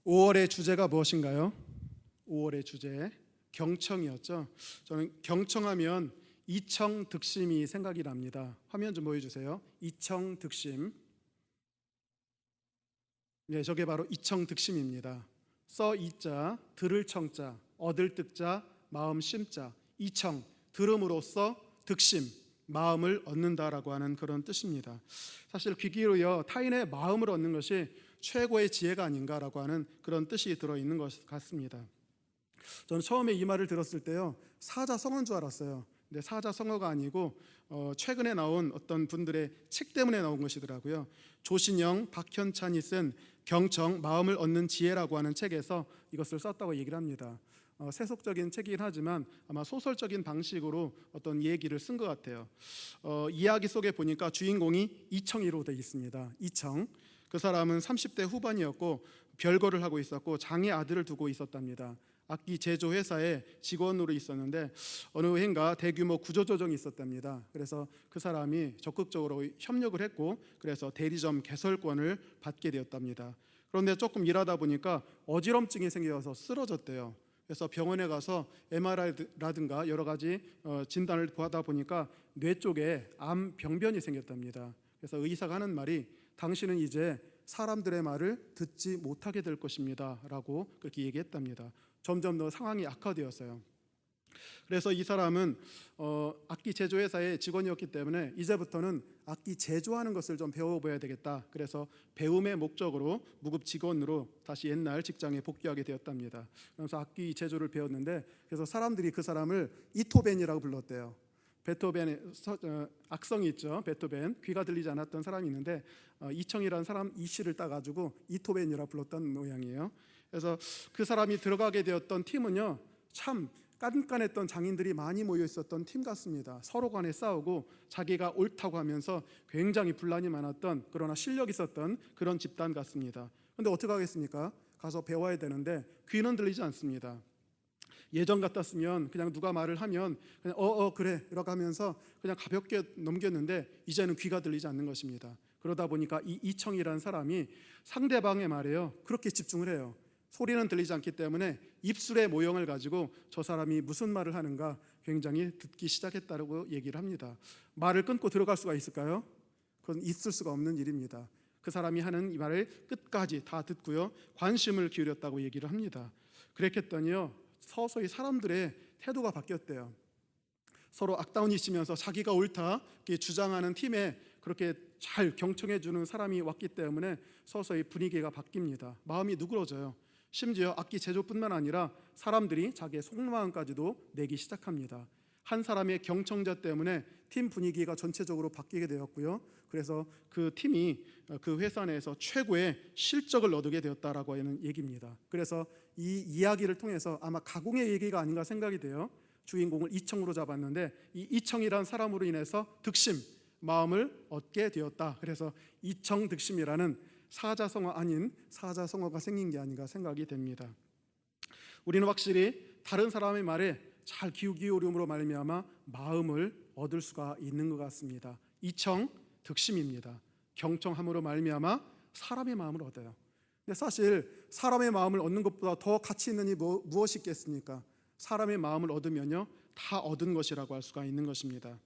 5월의 주제가 무엇인가요? 5월의 주제 경청이었죠. 저는 경청하면 이청득심이 생각이 납니다. 화면 좀 보여주세요. 이청득심. 네, 저게 바로 이청득심입니다. 써 이자, 들을 청자, 얻을 득자, 마음 심자. 이청, 들음으로써 득심, 마음을 얻는다라고 하는 그런 뜻입니다. 사실 귀 기울여 타인의 마음을 얻는 것이 최고의 지혜가 아닌가라고 하는 그런 뜻이 들어있는 것 같습니다. 저는 처음에 이 말을 들었을 때요, 사자성어인 줄 알았어요. 근데 사자성어가 아니고 최근에 나온 어떤 분들의 책 때문에 나온 것이더라고요. 조신영, 박현찬이 쓴 경청, 마음을 얻는 지혜라고 하는 책에서 이것을 썼다고 얘기를 합니다. 세속적인 책이긴 하지만 아마 소설적인 방식으로 어떤 얘기를 쓴 것 같아요. 이야기 속에 보니까 주인공이 이청이로 되어 있습니다. 이청. 그 사람은 30대 후반이었고 별거를 하고 있었고 장애 아들을 두고 있었답니다. 악기 제조 회사에 직원으로 있었는데 어느 해인가 대규모 구조조정이 있었답니다. 그래서 그 사람이 적극적으로 협력을 했고 그래서 대리점 개설권을 받게 되었답니다. 그런데 조금 일하다 보니까 어지럼증이 생겨서 쓰러졌대요. 그래서 병원에 가서 MRI라든가 여러 가지 진단을 받아 보니까 뇌 쪽에 암 병변이 생겼답니다. 그래서 의사가 하는 말이 당신은 이제 사람들의 말을 듣지 못하게 될 것입니다 라고 그렇게 얘기했답니다. 점점 더 상황이 악화되었어요. 그래서 이 사람은 악기 제조회사의 직원이었기 때문에 이제부터는 악기 제조하는 것을 좀 배워봐야 되겠다. 그래서 배움의 목적으로 무급 직원으로 다시 옛날 직장에 복귀하게 되었답니다. 그래서 악기 제조를 배웠는데 그래서 사람들이 그 사람을 이토벤이라고 불렀대요. 베토벤의 악성이 있죠. 베토벤, 귀가 들리지 않았던 사람이 있는데 이청이라는 사람 이씨를 따가지고 이토벤이라고 불렀던 모양이에요. 그래서 그 사람이 들어가게 되었던 팀은요, 참 깐깐했던 장인들이 많이 모여 있었던 팀 같습니다. 서로 간에 싸우고 자기가 옳다고 하면서 굉장히 분란이 많았던, 그러나 실력 있었던 그런 집단 같습니다. 그런데 어떻게 하겠습니까? 가서 배워야 되는데 귀는 들리지 않습니다. 예전 같았으면 그냥 누가 말을 하면 그냥 그래 이렇게 하면서 그냥 가볍게 넘겼는데 이제는 귀가 들리지 않는 것입니다. 그러다 보니까 이 이청이라는 사람이 상대방의 말에요 그렇게 집중을 해요. 소리는 들리지 않기 때문에 입술의 모형을 가지고 저 사람이 무슨 말을 하는가 굉장히 듣기 시작했다고 얘기를 합니다. 말을 끊고 들어갈 수가 있을까요? 그건 있을 수가 없는 일입니다. 그 사람이 하는 이 말을 끝까지 다 듣고요, 관심을 기울였다고 얘기를 합니다. 그랬더니요, 서서히 사람들의 태도가 바뀌었대요. 서로 악다운이 있으면서 자기가 옳다 이렇게 주장하는 팀에 그렇게 잘 경청해 주는 사람이 왔기 때문에 서서히 분위기가 바뀝니다. 마음이 누그러져요. 심지어 악기 제조뿐만 아니라 사람들이 자기의 속마음까지도 내기 시작합니다. 한 사람의 경청자 때문에 팀 분위기가 전체적으로 바뀌게 되었고요. 그래서 그 팀이 그 회사 내에서 최고의 실적을 얻게 되었다라고 하는 얘기입니다. 그래서 이 이야기를 통해서 아마 가공의 얘기가 아닌가 생각이 돼요. 주인공을 이청으로 잡았는데 이 이청이란 사람으로 인해서 득심, 마음을 얻게 되었다. 그래서 이청득심이라는 사자성어 아닌 사자성어가 생긴 게 아닌가 생각이 됩니다. 우리는 확실히 다른 사람의 말에 잘 귀 기울임으로 말미암아 마음을 얻을 수가 있는 것 같습니다. 이청득심입니다. 경청함으로 말미암아 사람의 마음을 얻어요. 근데 사실 사람의 마음을 얻는 것보다 더 가치 있는 이 무엇이 있겠습니까? 사람의 마음을 얻으면요, 다 얻은 것이라고 할 수가 있는 것입니다.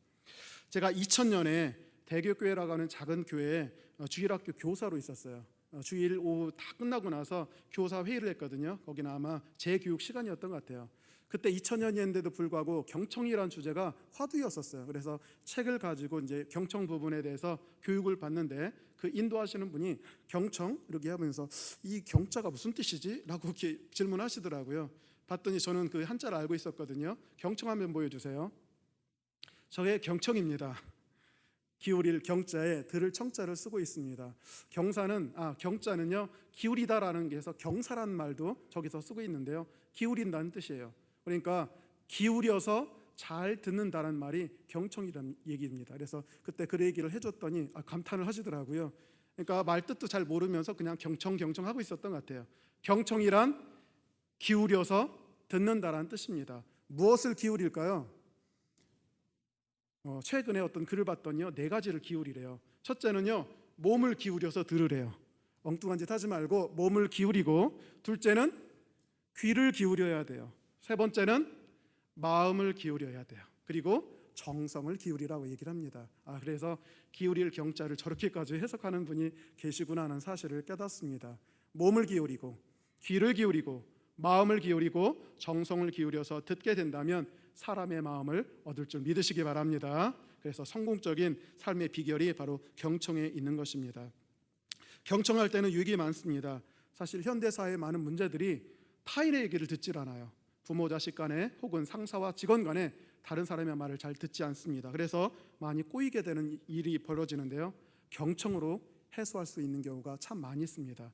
제가 2000년에 대교교회라고 하는 작은 교회에 주일학교 교사로 있었어요. 주일 오후 다 끝나고 나서 교사 회의를 했거든요. 거기는 아마 재교육 시간이었던 것 같아요. 그때 2000년이었는데도 불구하고 경청이라는 주제가 화두였었어요. 그래서 책을 가지고 이제 경청 부분에 대해서 교육을 받는데 그 인도하시는 분이 경청 이렇게 하면서 이 경자가 무슨 뜻이지? 라고 이렇게 질문하시더라고요. 봤더니 저는 그 한자를 알고 있었거든요. 경청하면 보여주세요. 저게 경청입니다. 기울일 경자에 들을 청자를 쓰고 있습니다. 경자는요 기울이다라는 게 해서 경사란 말도 저기서 쓰고 있는데요, 기울인다는 뜻이에요. 그러니까 기울여서 잘 듣는다는 말이 경청이라는 얘기입니다. 그래서 그때 그 얘기를 해줬더니 감탄을 하시더라고요. 그러니까 말 뜻도 잘 모르면서 그냥 경청 하고 있었던 것 같아요. 경청이란 기울여서 듣는다라는 뜻입니다. 무엇을 기울일까요? 최근에 어떤 글을 봤더니요, 4가지를 기울이래요. 첫째는요, 몸을 기울여서 들으래요. 엉뚱한 짓 하지 말고 몸을 기울이고, 둘째는 귀를 기울여야 돼요. 세 번째는 마음을 기울여야 돼요. 그리고 정성을 기울이라고 얘기를 합니다. 그래서 기울일 경자를 저렇게까지 해석하는 분이 계시구나 하는 사실을 깨닫습니다. 몸을 기울이고, 귀를 기울이고, 마음을 기울이고, 정성을 기울여서 듣게 된다면 사람의 마음을 얻을 줄 믿으시기 바랍니다. 그래서 성공적인 삶의 비결이 바로 경청에 있는 것입니다. 경청할 때는 유익이 많습니다. 사실 현대사회의 많은 문제들이 타인의 얘기를 듣질 않아요. 부모 자식 간에 혹은 상사와 직원 간에 다른 사람의 말을 잘 듣지 않습니다. 그래서 많이 꼬이게 되는 일이 벌어지는데요, 경청으로 해소할 수 있는 경우가 참 많이 있습니다.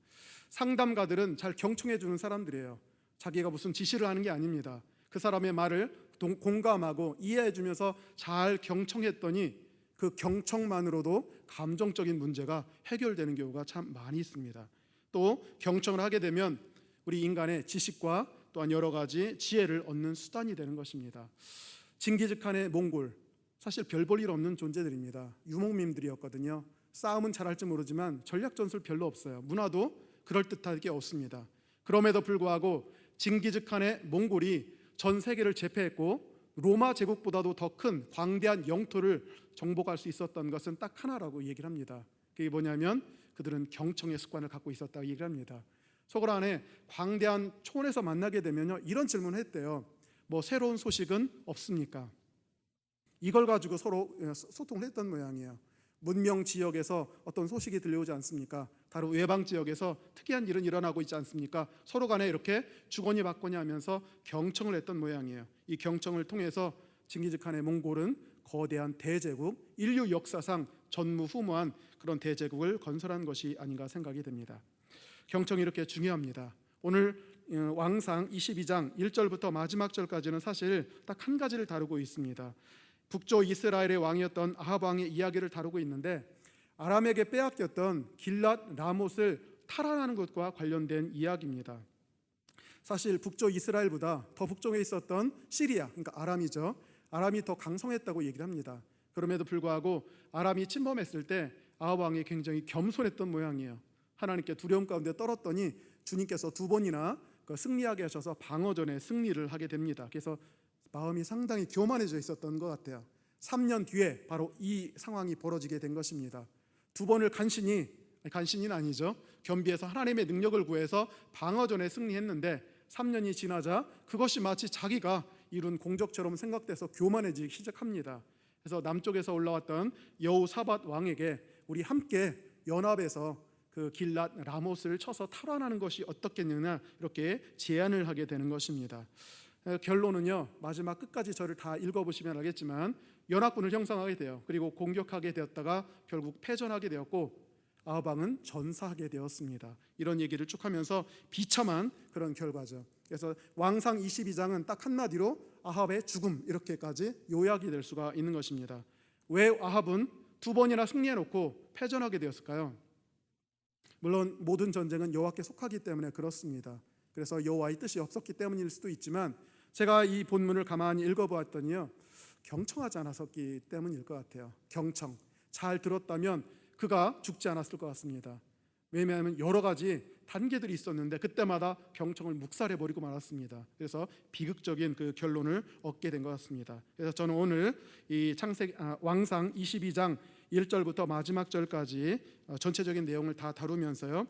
상담가들은 잘 경청해 주는 사람들이에요. 자기가 무슨 지시를 하는 게 아닙니다. 그 사람의 말을 공감하고 이해해 주면서 잘 경청했더니 그 경청만으로도 감정적인 문제가 해결되는 경우가 참 많이 있습니다. 또 경청을 하게 되면 우리 인간의 지식과 또한 여러 가지 지혜를 얻는 수단이 되는 것입니다. 징기즈칸의 몽골, 사실 별 볼 일 없는 존재들입니다. 유목민들이었거든요. 싸움은 잘할지 모르지만 전략 전술 별로 없어요. 문화도 그럴듯하게 없습니다. 그럼에도 불구하고 징기즈칸의 몽골이 전 세계를 제패했고 로마 제국보다도 더 큰 광대한 영토를 정복할 수 있었던 것은 딱 하나라고 얘기를 합니다. 그게 뭐냐면 그들은 경청의 습관을 갖고 있었다고 얘기를 합니다. 서로 안에 광대한 초원에서 만나게 되면요, 이런 질문을 했대요. 뭐 새로운 소식은 없습니까? 이걸 가지고 서로 소통을 했던 모양이에요. 문명 지역에서 어떤 소식이 들려오지 않습니까? 다른 외방 지역에서 특이한 일은 일어나고 있지 않습니까? 서로 간에 이렇게 주거니 받거니 하면서 경청을 했던 모양이에요. 이 경청을 통해서 징기즈칸의 몽골은 거대한 대제국, 인류 역사상 전무후무한 그런 대제국을 건설한 것이 아닌가 생각이 됩니다. 경청이 이렇게 중요합니다. 오늘 왕상 22장 1절부터 마지막 절까지는 사실 딱 한 가지를 다루고 있습니다. 북쪽 이스라엘의 왕이었던 아합 왕의 이야기를 다루고 있는데, 아람에게 빼앗겼던 길랏 라못을 탈환하는 것과 관련된 이야기입니다. 사실 북쪽 이스라엘보다 더 북쪽에 있었던 시리아, 그러니까 아람이죠. 아람이 더 강성했다고 얘기를 합니다. 그럼에도 불구하고 아람이 침범했을 때 아합 왕이 굉장히 겸손했던 모양이에요. 하나님께 두려움 가운데 떨었더니 주님께서 두 번이나 승리하게 하셔서 방어전에 승리를 하게 됩니다. 그래서 마음이 상당히 교만해져 있었던 것 같아요. 3년 뒤에 바로 이 상황이 벌어지게 된 것입니다. 두 번을 간신히는 아니죠, 겸비해서 하나님의 능력을 구해서 방어전에 승리했는데 3년이 지나자 그것이 마치 자기가 이룬 공적처럼 생각돼서 교만해지기 시작합니다. 그래서 남쪽에서 올라왔던 여호사밧 왕에게 우리 함께 연합해서 그 길랏 라못을 쳐서 탈환하는 것이 어떻겠느냐, 이렇게 제안을 하게 되는 것입니다. 결론은요, 마지막 끝까지 저를 다 읽어보시면 알겠지만 연합군을 형성하게 돼요. 그리고 공격하게 되었다가 결국 패전하게 되었고 아합 왕은 전사하게 되었습니다. 이런 얘기를 쭉 하면서 비참한 그런 결과죠. 그래서 왕상 22장은 딱 한마디로 아합의 죽음, 이렇게까지 요약이 될 수가 있는 것입니다. 왜 아합은 두 번이나 승리해놓고 패전하게 되었을까요? 물론 모든 전쟁은 여호와께 속하기 때문에 그렇습니다. 그래서 여호와의 뜻이 없었기 때문일 수도 있지만 제가 이 본문을 가만히 읽어보았더니요, 경청하지 않았었기 때문일 것 같아요. 경청, 잘 들었다면 그가 죽지 않았을 것 같습니다. 왜냐하면 여러 가지 단계들이 있었는데 그때마다 경청을 묵살해버리고 말았습니다. 그래서 비극적인 그 결론을 얻게 된 것 같습니다. 그래서 저는 오늘 이 왕상 22장 1절부터 마지막 절까지 전체적인 내용을 다 다루면서요,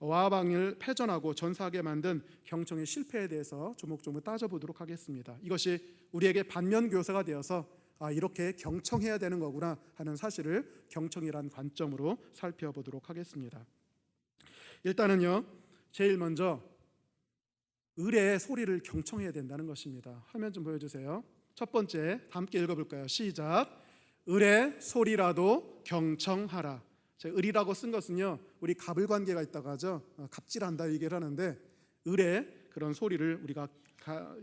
아합 왕을 패전하고 전사하게 만든 경청의 실패에 대해서 조목조목 따져보도록 하겠습니다. 이것이 우리에게 반면교사가 되어서 이렇게 경청해야 되는 거구나 하는 사실을 경청이란 관점으로 살펴보도록 하겠습니다. 일단은요, 제일 먼저 의뢰의 소리를 경청해야 된다는 것입니다. 화면 좀 보여주세요. 첫 번째, 함께 읽어볼까요? 시작. 의뢰 소리라도 경청하라. 의리라고 쓴 것은요, 우리 갑을 관계가 있다고 하죠. 갑질한다 얘기를 하는데 의뢰, 그런 소리를 우리가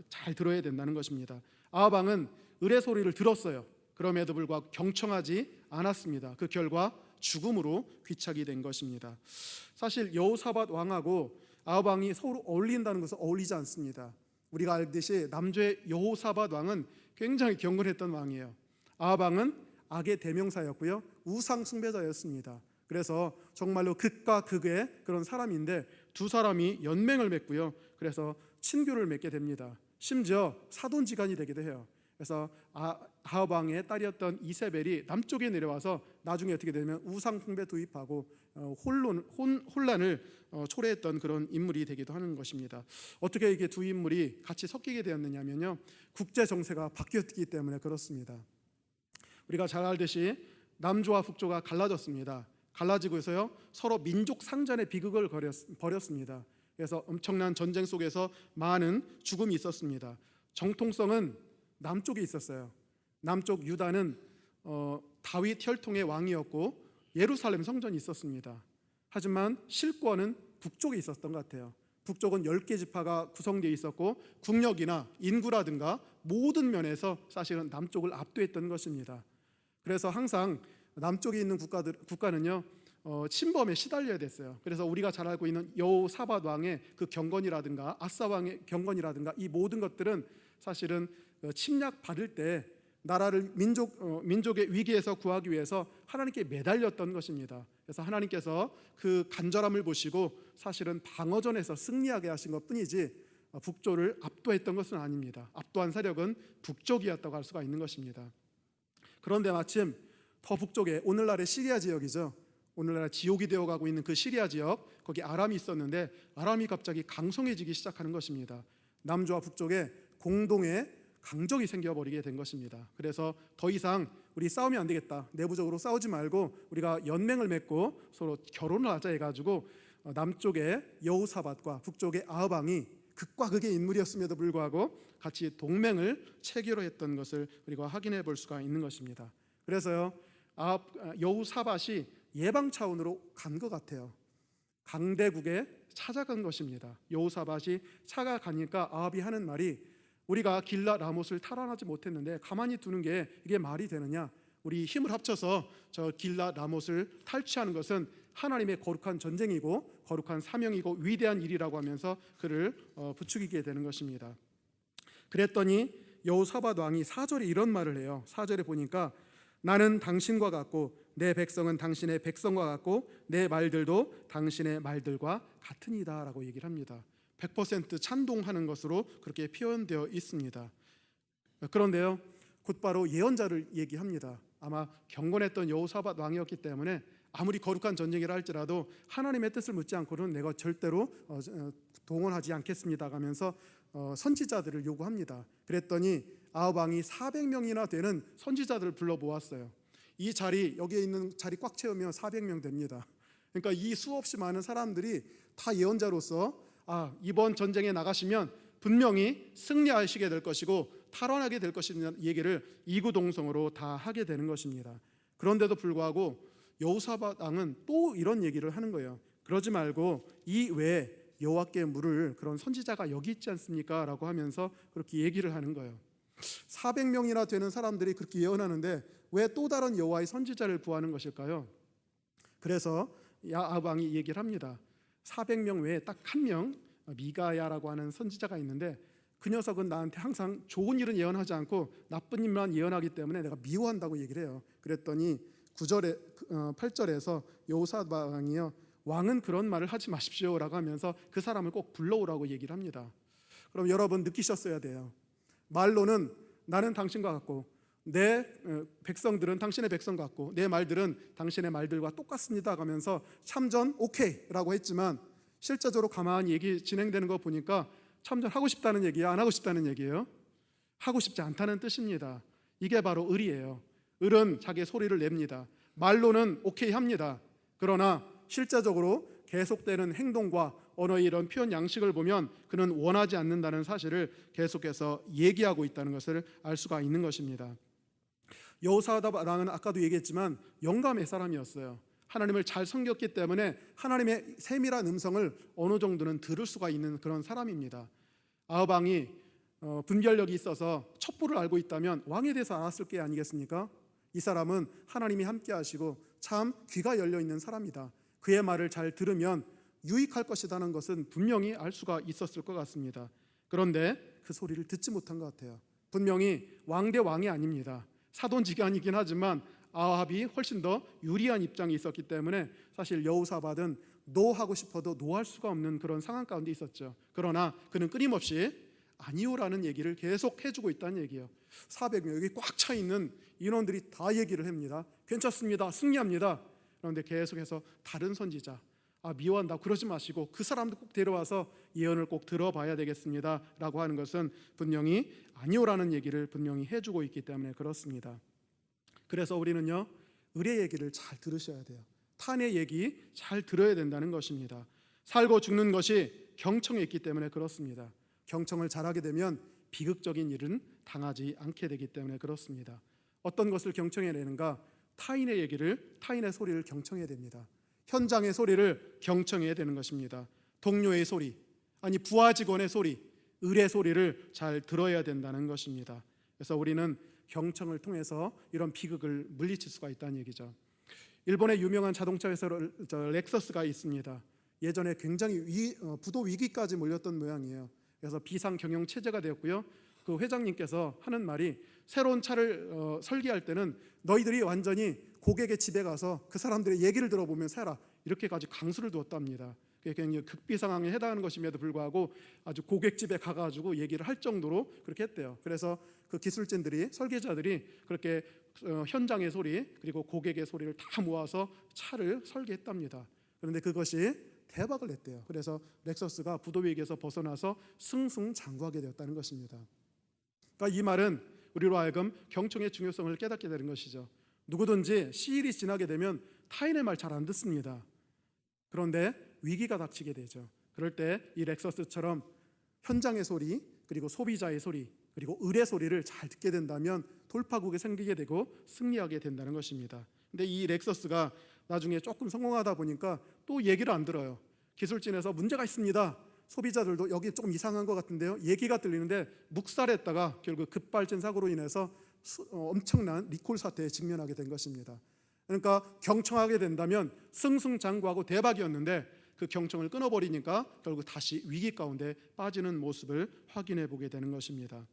잘 들어야 된다는 것입니다. 아합 왕은 의뢰 소리를 들었어요. 그럼에도 불구하고 경청하지 않았습니다. 그 결과 죽음으로 귀착이 된 것입니다. 사실 여호사밧 왕하고 아합 왕이 서로 어울린다는 것은 어울리지 않습니다. 우리가 알듯이 남조의 여호사밧 왕은 굉장히 경건했던 왕이에요. 아합 왕은 악의 대명사였고요, 우상 숭배자였습니다. 그래서 정말로 극과 극의 그런 사람인데 두 사람이 연맹을 맺고요. 그래서 친교를 맺게 됩니다. 심지어 사돈지간이 되기도 해요. 그래서 아합 왕의 딸이었던 이세벨이 남쪽에 내려와서 나중에 어떻게 되면 우상숭배 도입하고 혼란을 초래했던 그런 인물이 되기도 하는 것입니다. 어떻게 이게 두 인물이 같이 섞이게 되었느냐면요, 국제 정세가 바뀌었기 때문에 그렇습니다. 우리가 잘 알듯이 남조와 북조가 갈라졌습니다. 갈라지고서요 서로 민족 상전의 비극을 벌였습니다. 그래서 엄청난 전쟁 속에서 많은 죽음이 있었습니다. 정통성은 남쪽에 있었어요. 남쪽 유다는 다윗 혈통의 왕이었고 예루살렘 성전이 있었습니다. 하지만 실권은 북쪽에 있었던 것 같아요. 북쪽은 10개 지파가 구성되어 있었고 국력이나 인구라든가 모든 면에서 사실은 남쪽을 압도했던 것입니다. 그래서 항상 남쪽에 있는 국가는요 침범에 시달려야 됐어요. 그래서 우리가 잘 알고 있는 여호사밧 왕의 그 경건이라든가 아사 왕의 경건이라든가 이 모든 것들은 사실은 침략 받을 때 나라를 민족의 위기에서 구하기 위해서 하나님께 매달렸던 것입니다. 그래서 하나님께서 그 간절함을 보시고 사실은 방어전에서 승리하게 하신 것뿐이지 북조를 압도했던 것은 아닙니다. 압도한 세력은 북쪽이었다고 할 수가 있는 것입니다. 그런데 마침 더 북쪽에 오늘날의 시리아 지역이죠. 오늘날 지옥이 되어가고 있는 그 시리아 지역, 거기 아람이 있었는데 아람이 갑자기 강성해지기 시작하는 것입니다. 남조와 북쪽에 공동의 강적이 생겨버리게 된 것입니다. 그래서 더 이상 우리 싸우면 안 되겠다, 내부적으로 싸우지 말고 우리가 연맹을 맺고 서로 결혼을 하자 해가지고 남쪽의 여호사밧과 북쪽의 아합 왕이 극과 극의 인물이었음에도 불구하고 같이 동맹을 체결로 했던 것을 우리가 확인해 볼 수가 있는 것입니다. 그래서요 여호사밧이 예방 차원으로 간 것 같아요. 강대국에 찾아간 것입니다. 여호사밧이 찾아가니까 아합이 하는 말이, 우리가 길랏 라못을 탈환하지 못했는데 가만히 두는 게 이게 말이 되느냐, 우리 힘을 합쳐서 저 길랏 라못을 탈취하는 것은 하나님의 거룩한 전쟁이고 거룩한 사명이고 위대한 일이라고 하면서 그를 부추기게 되는 것입니다. 그랬더니 여호사밧 왕이 4절에 이런 말을 해요. 4절에 보니까 나는 당신과 같고 내 백성은 당신의 백성과 같고 내 말들도 당신의 말들과 같으니라 라고 얘기를 합니다. 100% 찬동하는 것으로 그렇게 표현되어 있습니다. 그런데요 곧바로 예언자를 얘기합니다. 아마 경건했던 여호사밧 왕이었기 때문에 아무리 거룩한 전쟁이라 할지라도 하나님의 뜻을 묻지 않고는 내가 절대로 동원하지 않겠습니다 하면서 선지자들을 요구합니다. 그랬더니 아합 왕이 400명이나 되는 선지자들을 불러 모았어요. 이 자리, 여기에 있는 자리 꽉 채우면 400명 됩니다. 그러니까 이 수없이 많은 사람들이 다 예언자로서 이번 전쟁에 나가시면 분명히 승리하시게 될 것이고 탈환하게 될 것이라는 얘기를 이구동성으로 다 하게 되는 것입니다. 그런데도 불구하고 여호사밧 왕은 또 이런 얘기를 하는 거예요. 그러지 말고 이 외에 여호와께 물을 그런 선지자가 여기 있지 않습니까? 라고 하면서 그렇게 얘기를 하는 거예요. 400명이나 되는 사람들이 그렇게 예언하는데 왜 또 다른 여호와의 선지자를 구하는 것일까요? 그래서 아합 왕이 얘기를 합니다. 400명 외에 딱 한 명, 미가야라고 하는 선지자가 있는데 그 녀석은 나한테 항상 좋은 일은 예언하지 않고 나쁜 일만 예언하기 때문에 내가 미워한다고 얘기를 해요. 그랬더니 8절에서 여호사밧 왕이요, 왕은 그런 말을 하지 마십시오 라고 하면서 그 사람을 꼭 불러오라고 얘기를 합니다. 그럼 여러분 느끼셨어야 돼요. 말로는 나는 당신과 같고 내 백성들은 당신의 백성 같고 내 말들은 당신의 말들과 똑같습니다 하면서 참전 오케이 라고 했지만 실제적으로 가만히 얘기 진행되는 거 보니까 참전하고 싶다는 얘기야, 안 하고 싶다는 얘기예요? 하고 싶지 않다는 뜻입니다. 이게 바로 을이에요. 을은 자기의 소리를 냅니다. 말로는 오케이 합니다. 그러나 실제적으로 계속되는 행동과 언어의 이런 표현 양식을 보면 그는 원하지 않는다는 사실을 계속해서 얘기하고 있다는 것을 알 수가 있는 것입니다. 여호사밧 왕은 아까도 얘기했지만 영감의 사람이었어요. 하나님을 잘 섬겼기 때문에 하나님의 세밀한 음성을 어느 정도는 들을 수가 있는 그런 사람입니다. 아합 왕이 분별력이 있어서 첩보를 알고 있다면 왕에 대해서 알았을 게 아니겠습니까? 이 사람은 하나님이 함께 하시고 참 귀가 열려 있는 사람이다. 그의 말을 잘 들으면 유익할 것이라는 것은 분명히 알 수가 있었을 것 같습니다. 그런데 그 소리를 듣지 못한 것 같아요. 분명히 왕 대 왕이 아닙니다. 사돈지간이긴 하지만 아합이 훨씬 더 유리한 입장이 있었기 때문에 사실 여호사밧은 노하고 싶어도 노할 수가 없는 그런 상황 가운데 있었죠. 그러나 그는 끊임없이 아니오라는 얘기를 계속 해주고 있다는 얘기예요. 400명 여기 꽉 차 있는 인원들이 다 얘기를 합니다. 괜찮습니다. 승리합니다. 그런데 계속해서 다른 선지자 미워한다 그러지 마시고 그 사람도 꼭 데려와서 예언을 꼭 들어봐야 되겠습니다 라고 하는 것은 분명히 아니오라는 얘기를 분명히 해주고 있기 때문에 그렇습니다. 그래서 우리는요 의뢰 얘기를 잘 들으셔야 돼요. 탄의 얘기 잘 들어야 된다는 것입니다. 살고 죽는 것이 경청에 있기 때문에 그렇습니다. 경청을 잘하게 되면 비극적인 일은 당하지 않게 되기 때문에 그렇습니다. 어떤 것을 경청해내는가? 타인의 얘기를, 타인의 소리를 경청해야 됩니다. 현장의 소리를 경청해야 되는 것입니다. 동료의 소리, 아니 부하 직원의 소리, 의뢰 소리를 잘 들어야 된다는 것입니다. 그래서 우리는 경청을 통해서 이런 비극을 물리칠 수가 있다는 얘기죠. 일본의 유명한 자동차 회사 렉서스가 있습니다. 예전에 굉장히 부도 위기까지 몰렸던 모양이에요. 그래서 비상 경영 체제가 되었고요. 그 회장님께서 하는 말이 새로운 차를 설계할 때는 너희들이 완전히 고객의 집에 가서 그 사람들의 얘기를 들어보면 살아 이렇게까지 강수를 두었답니다. 굉장히 극비 상황에 해당하는 것임에도 불구하고 아주 고객 집에 가가지고 얘기를 할 정도로 그렇게 했대요. 그래서 그 기술진들이 설계자들이 그렇게 현장의 소리 그리고 고객의 소리를 다 모아서 차를 설계했답니다. 그런데 그것이 대박을 냈대요. 그래서 렉서스가 부도 위기에서 벗어나서 승승장구하게 되었다는 것입니다. 그러니까 이 말은 우리로 하여금 경청의 중요성을 깨닫게 되는 것이죠. 누구든지 시일이 지나게 되면 타인의 말 잘 안 듣습니다. 그런데 위기가 닥치게 되죠. 그럴 때 이 렉서스처럼 현장의 소리 그리고 소비자의 소리 그리고 의뢰 소리를 잘 듣게 된다면 돌파구가 생기게 되고 승리하게 된다는 것입니다. 근데 이 렉서스가 나중에 조금 성공하다 보니까 또 얘기를 안 들어요. 기술진에서 문제가 있습니다. 소비자들도 여기 조금 이상한 것 같은데요. 얘기가 들리는데 묵살했다가 결국 급발진 사고로 인해서 엄청난 리콜 사태에 직면하게 된 것입니다. 그러니까 경청하게 된다면 승승장구하고 대박이었는데 그 경청을 끊어버리니까 결국 다시 위기 가운데 빠지는 모습을 확인해 보게 되는 것입니다.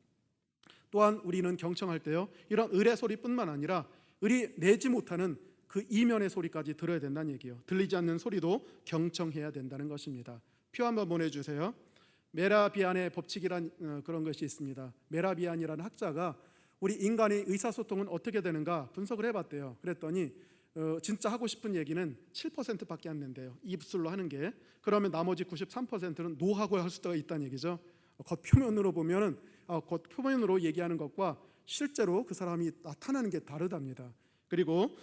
또한 우리는 경청할 때요 이런 의뢰 소리뿐만 아니라 의리 내지 못하는 그 이면의 소리까지 들어야 된다는 얘기예요. 들리지 않는 소리도 경청해야 된다는 것입니다. 표 한번 보내주세요. 메라비안의 법칙이란 그런 것이 있습니다. 메라비안이라는 학자가 우리 인간의 의사소통은 어떻게 되는가 분석을 해봤대요. 그랬더니 진짜 하고 싶은 얘기는 7%밖에 안 된대요. 입술로 하는 게. 그러면 나머지 93%는 노하고 할 수가 있다는 얘기죠. 겉표면으로 보면은 겉표면으로 얘기하는 것과 실제로 그 사람이 나타나는 게 다르답니다. 그리고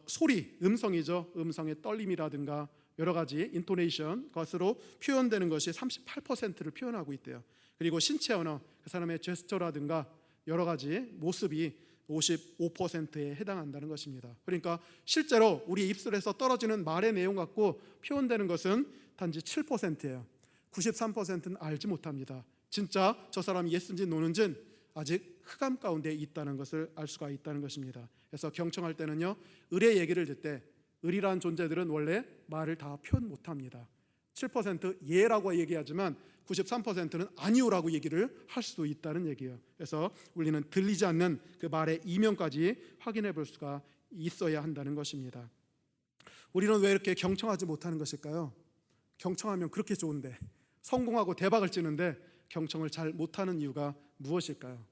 소리, 음성이죠. 음성의 떨림이라든가 여러 가지 인토네이션 것으로 표현되는 것이 38%를 표현하고 있대요. 그리고 신체 언어, 그 사람의 제스처라든가 여러 가지 모습이 55%에 해당한다는 것입니다. 그러니까 실제로 우리 입술에서 떨어지는 말의 내용 갖고 표현되는 것은 단지 7%예요. 93%는 알지 못합니다. 진짜 저 사람이 예스인지 노는지는 아직 흑암 가운데 있다는 것을 알 수가 있다는 것입니다. 그래서 경청할 때는요 의뢰 얘기를 듣을 때 의리라는 존재들은 원래 말을 다 표현 못합니다. 7% 예라고 얘기하지만 93%는 아니오라고 얘기를 할 수도 있다는 얘기예요. 그래서 우리는 들리지 않는 그 말의 이면까지 확인해 볼 수가 있어야 한다는 것입니다. 우리는 왜 이렇게 경청하지 못하는 것일까요? 경청하면 그렇게 좋은데 성공하고 대박을 치는데 경청을 잘 못하는 이유가 무엇일까요?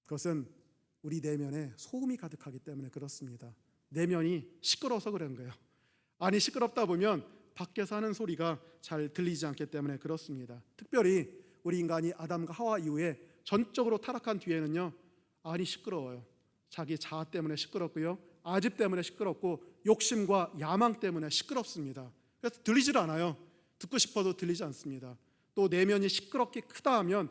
그것은 우리 내면에 소음이 가득하기 때문에 그렇습니다. 내면이 시끄러워서 그런 거예요. 아니 시끄럽다 보면 밖에서 하는 소리가 잘 들리지 않기 때문에 그렇습니다. 특별히 우리 인간이 아담과 하와 이후에 전적으로 타락한 뒤에는요 안이 시끄러워요. 자기 자아 때문에 시끄럽고요 아집 때문에 시끄럽고 욕심과 야망 때문에 시끄럽습니다. 그래서 들리질 않아요. 듣고 싶어도 들리지 않습니다. 또 내면이 시끄럽게 크다 하면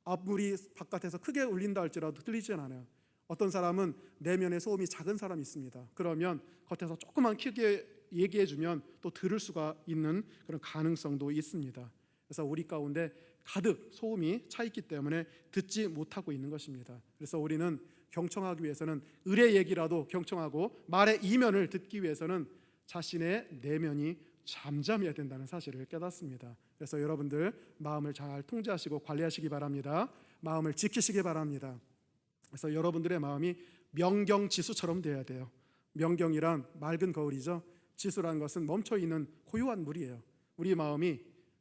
아무리 바깥에서 크게 울린다 할지라도 들리지 않아요. 어떤 사람은 내면의 소음이 작은 사람이 있습니다. 그러면 겉에서 조금만 크게 얘기해주면 또 들을 수가 있는 그런 가능성도 있습니다. 그래서 우리 가운데 가득 소음이 차 있기 때문에 듣지 못하고 있는 것입니다. 그래서 우리는 경청하기 위해서는 의뢰 얘기라도 경청하고 말의 이면을 듣기 위해서는 자신의 내면이 잠잠해야 된다는 사실을 깨닫습니다. 그래서 여러분들 마음을 잘 통제하시고 관리하시기 바랍니다. 마음을 지키시기 바랍니다. 그래서 여러분들의 마음이 명경지수처럼 돼야 돼요. 명경이란 맑은 거울이죠. 지수라는 것은 멈춰있는 고요한 물이에요. 우리 마음이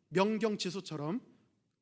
명경지수처럼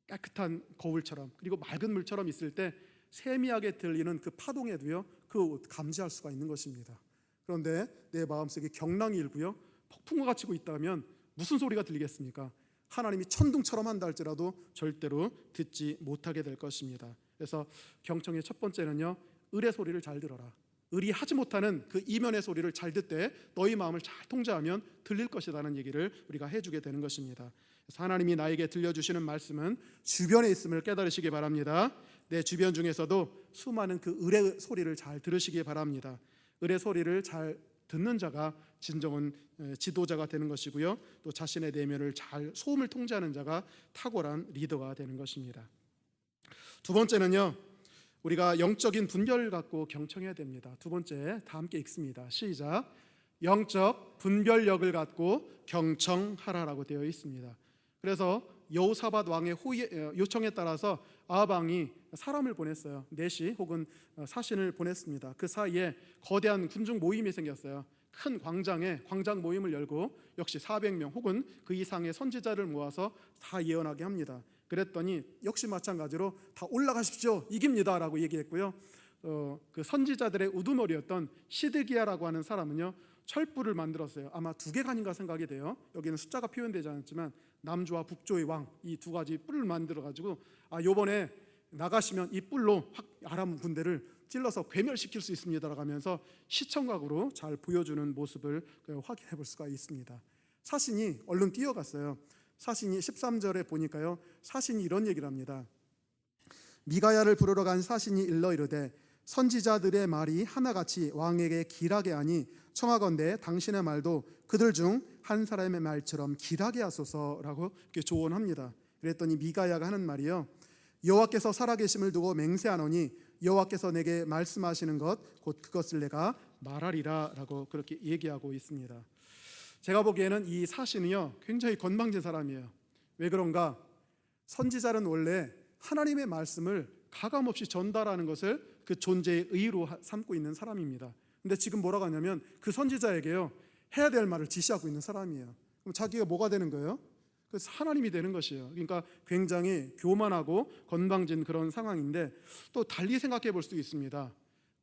깨끗한 거울처럼 그리고 맑은 물처럼 있을 때 세미하게 들리는 그 파동에도요, 그 감지할 수가 있는 것입니다. 그런데 내 마음속에 경랑이 일고요, 폭풍과 같이 있다면 무슨 소리가 들리겠습니까? 하나님이 천둥처럼 한다 할지라도 절대로 듣지 못하게 될 것입니다. 그래서 경청의 첫 번째는요, 을의 소리를 잘 들어라. 을이 하지 못하는 그 이면의 소리를 잘 듣되 너희 마음을 잘 통제하면 들릴 것이라는 얘기를 우리가 해주게 되는 것입니다. 그래서 하나님이 나에게 들려주시는 말씀은 주변에 있음을 깨달으시기 바랍니다. 내 주변 중에서도 수많은 그 을의 소리를 잘 들으시기 바랍니다. 을의 소리를 잘 듣는 자가 진정한 지도자가 되는 것이고요, 또 자신의 내면을 잘 소음을 통제하는 자가 탁월한 리더가 되는 것입니다. 두 번째는요, 우리가 영적인 분별을 갖고 경청해야 됩니다. 두 번째 다 함께 읽습니다. 시작. 영적 분별력을 갖고 경청하라라고 되어 있습니다. 그래서 여호사밧 왕의 요청에 따라서 아합 왕이 사람을 보냈어요. 내시 혹은 사신을 보냈습니다. 그 사이에 거대한 군중 모임이 생겼어요. 큰 광장에 광장 모임을 열고 역시 400명 혹은 그 이상의 선지자를 모아서 다 예언하게 합니다. 그랬더니 역시 마찬가지로 다 올라가십시오, 이깁니다 라고 얘기했고요, 그 선지자들의 우두머리였던 시드기야라고 하는 사람은요, 철불을 만들었어요. 아마 2개간인가 생각이 돼요. 여기는 숫자가 표현되지 않았지만 남조와 북조의 왕, 이 2가지 뿔을 만들어 가지고 요번에 나가시면 이 뿔로 확 아람 군대를 찔러서 괴멸시킬 수 있습니다 라고 하면서 시청각으로 잘 보여주는 모습을 확인해 볼 수가 있습니다. 사신이 얼른 뛰어갔어요. 사신이 13절에 보니까요, 사신이 이런 얘기를 합니다. 미가야를 부르러 간 사신이 일러 이르되 선지자들의 말이 하나같이 왕에게 길하게 하니 청하건대 당신의 말도 그들 중 한 사람의 말처럼 길하게 하소서라고 이렇게 조언합니다. 그랬더니 미가야가 하는 말이요, 여호와께서 살아계심을 두고 맹세하노니 여호와께서 내게 말씀하시는 것 곧 그것을 내가 말하리라 라고 그렇게 얘기하고 있습니다. 제가 보기에는 이 사신이요, 굉장히 건방진 사람이에요. 왜 그런가? 선지자는 원래 하나님의 말씀을 가감없이 전달하는 것을 그 존재의 의로 삼고 있는 사람입니다. 근데 지금 뭐라고 하냐면 그 선지자에게요, 해야 될 말을 지시하고 있는 사람이에요. 그럼 자기가 뭐가 되는 거예요? 그래서 하나님이 되는 것이에요. 그러니까 굉장히 교만하고 건방진 그런 상황인데, 또 달리 생각해 볼 수도 있습니다.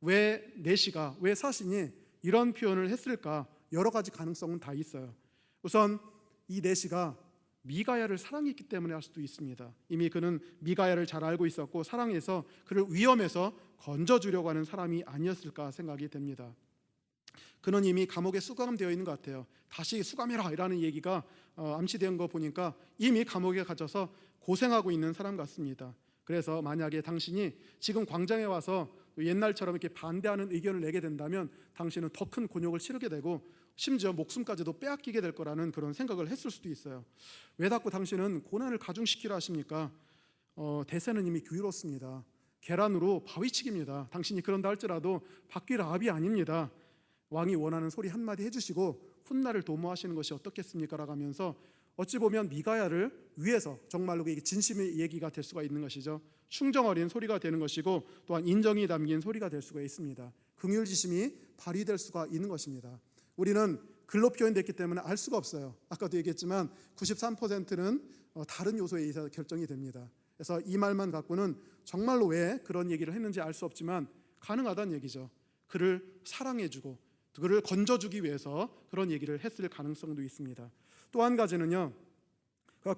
왜 내시가, 왜 사신이 이런 표현을 했을까? 여러 가지 가능성은 다 있어요. 우선 이 내시가 미가야를 사랑했기 때문에 할 수도 있습니다. 이미 그는 미가야를 잘 알고 있었고 사랑해서 그를 위험에서 건져주려고 하는 사람이 아니었을까 생각이 됩니다. 그는 이미 감옥에 수감되어 있는 것 같아요. 다시 수감해라 이라는 얘기가 암시된 거 보니까 이미 감옥에 갇혀서 고생하고 있는 사람 같습니다. 그래서 만약에 당신이 지금 광장에 와서 옛날처럼 이렇게 반대하는 의견을 내게 된다면 당신은 더 큰 곤욕을 치르게 되고 심지어 목숨까지도 빼앗기게 될 거라는 그런 생각을 했을 수도 있어요. 왜 자꾸 당신은 고난을 가중시키려 하십니까? 대세는 이미 교유롭습니다. 계란으로 바위치기입니다. 당신이 그런다 할지라도 바뀔 압이 아닙니다. 왕이 원하는 소리 한마디 해주시고 훗날을 도모하시는 것이 어떻겠습니까? 라고 하면서 어찌 보면 미가야를 위해서 정말로 이게 진심의 얘기가 될 수가 있는 것이죠. 충정 어린 소리가 되는 것이고 또한 인정이 담긴 소리가 될 수가 있습니다. 긍휼지심이 발휘될 수가 있는 것입니다. 우리는 글로 표현됐기 때문에 알 수가 없어요. 아까도 얘기했지만 93%는 다른 요소에 의해서 결정이 됩니다. 그래서 이 말만 갖고는 정말로 왜 그런 얘기를 했는지 알 수 없지만 가능하다는 얘기죠. 그를 사랑해주고 그를 건져주기 위해서 그런 얘기를 했을 가능성도 있습니다. 또 한 가지는요,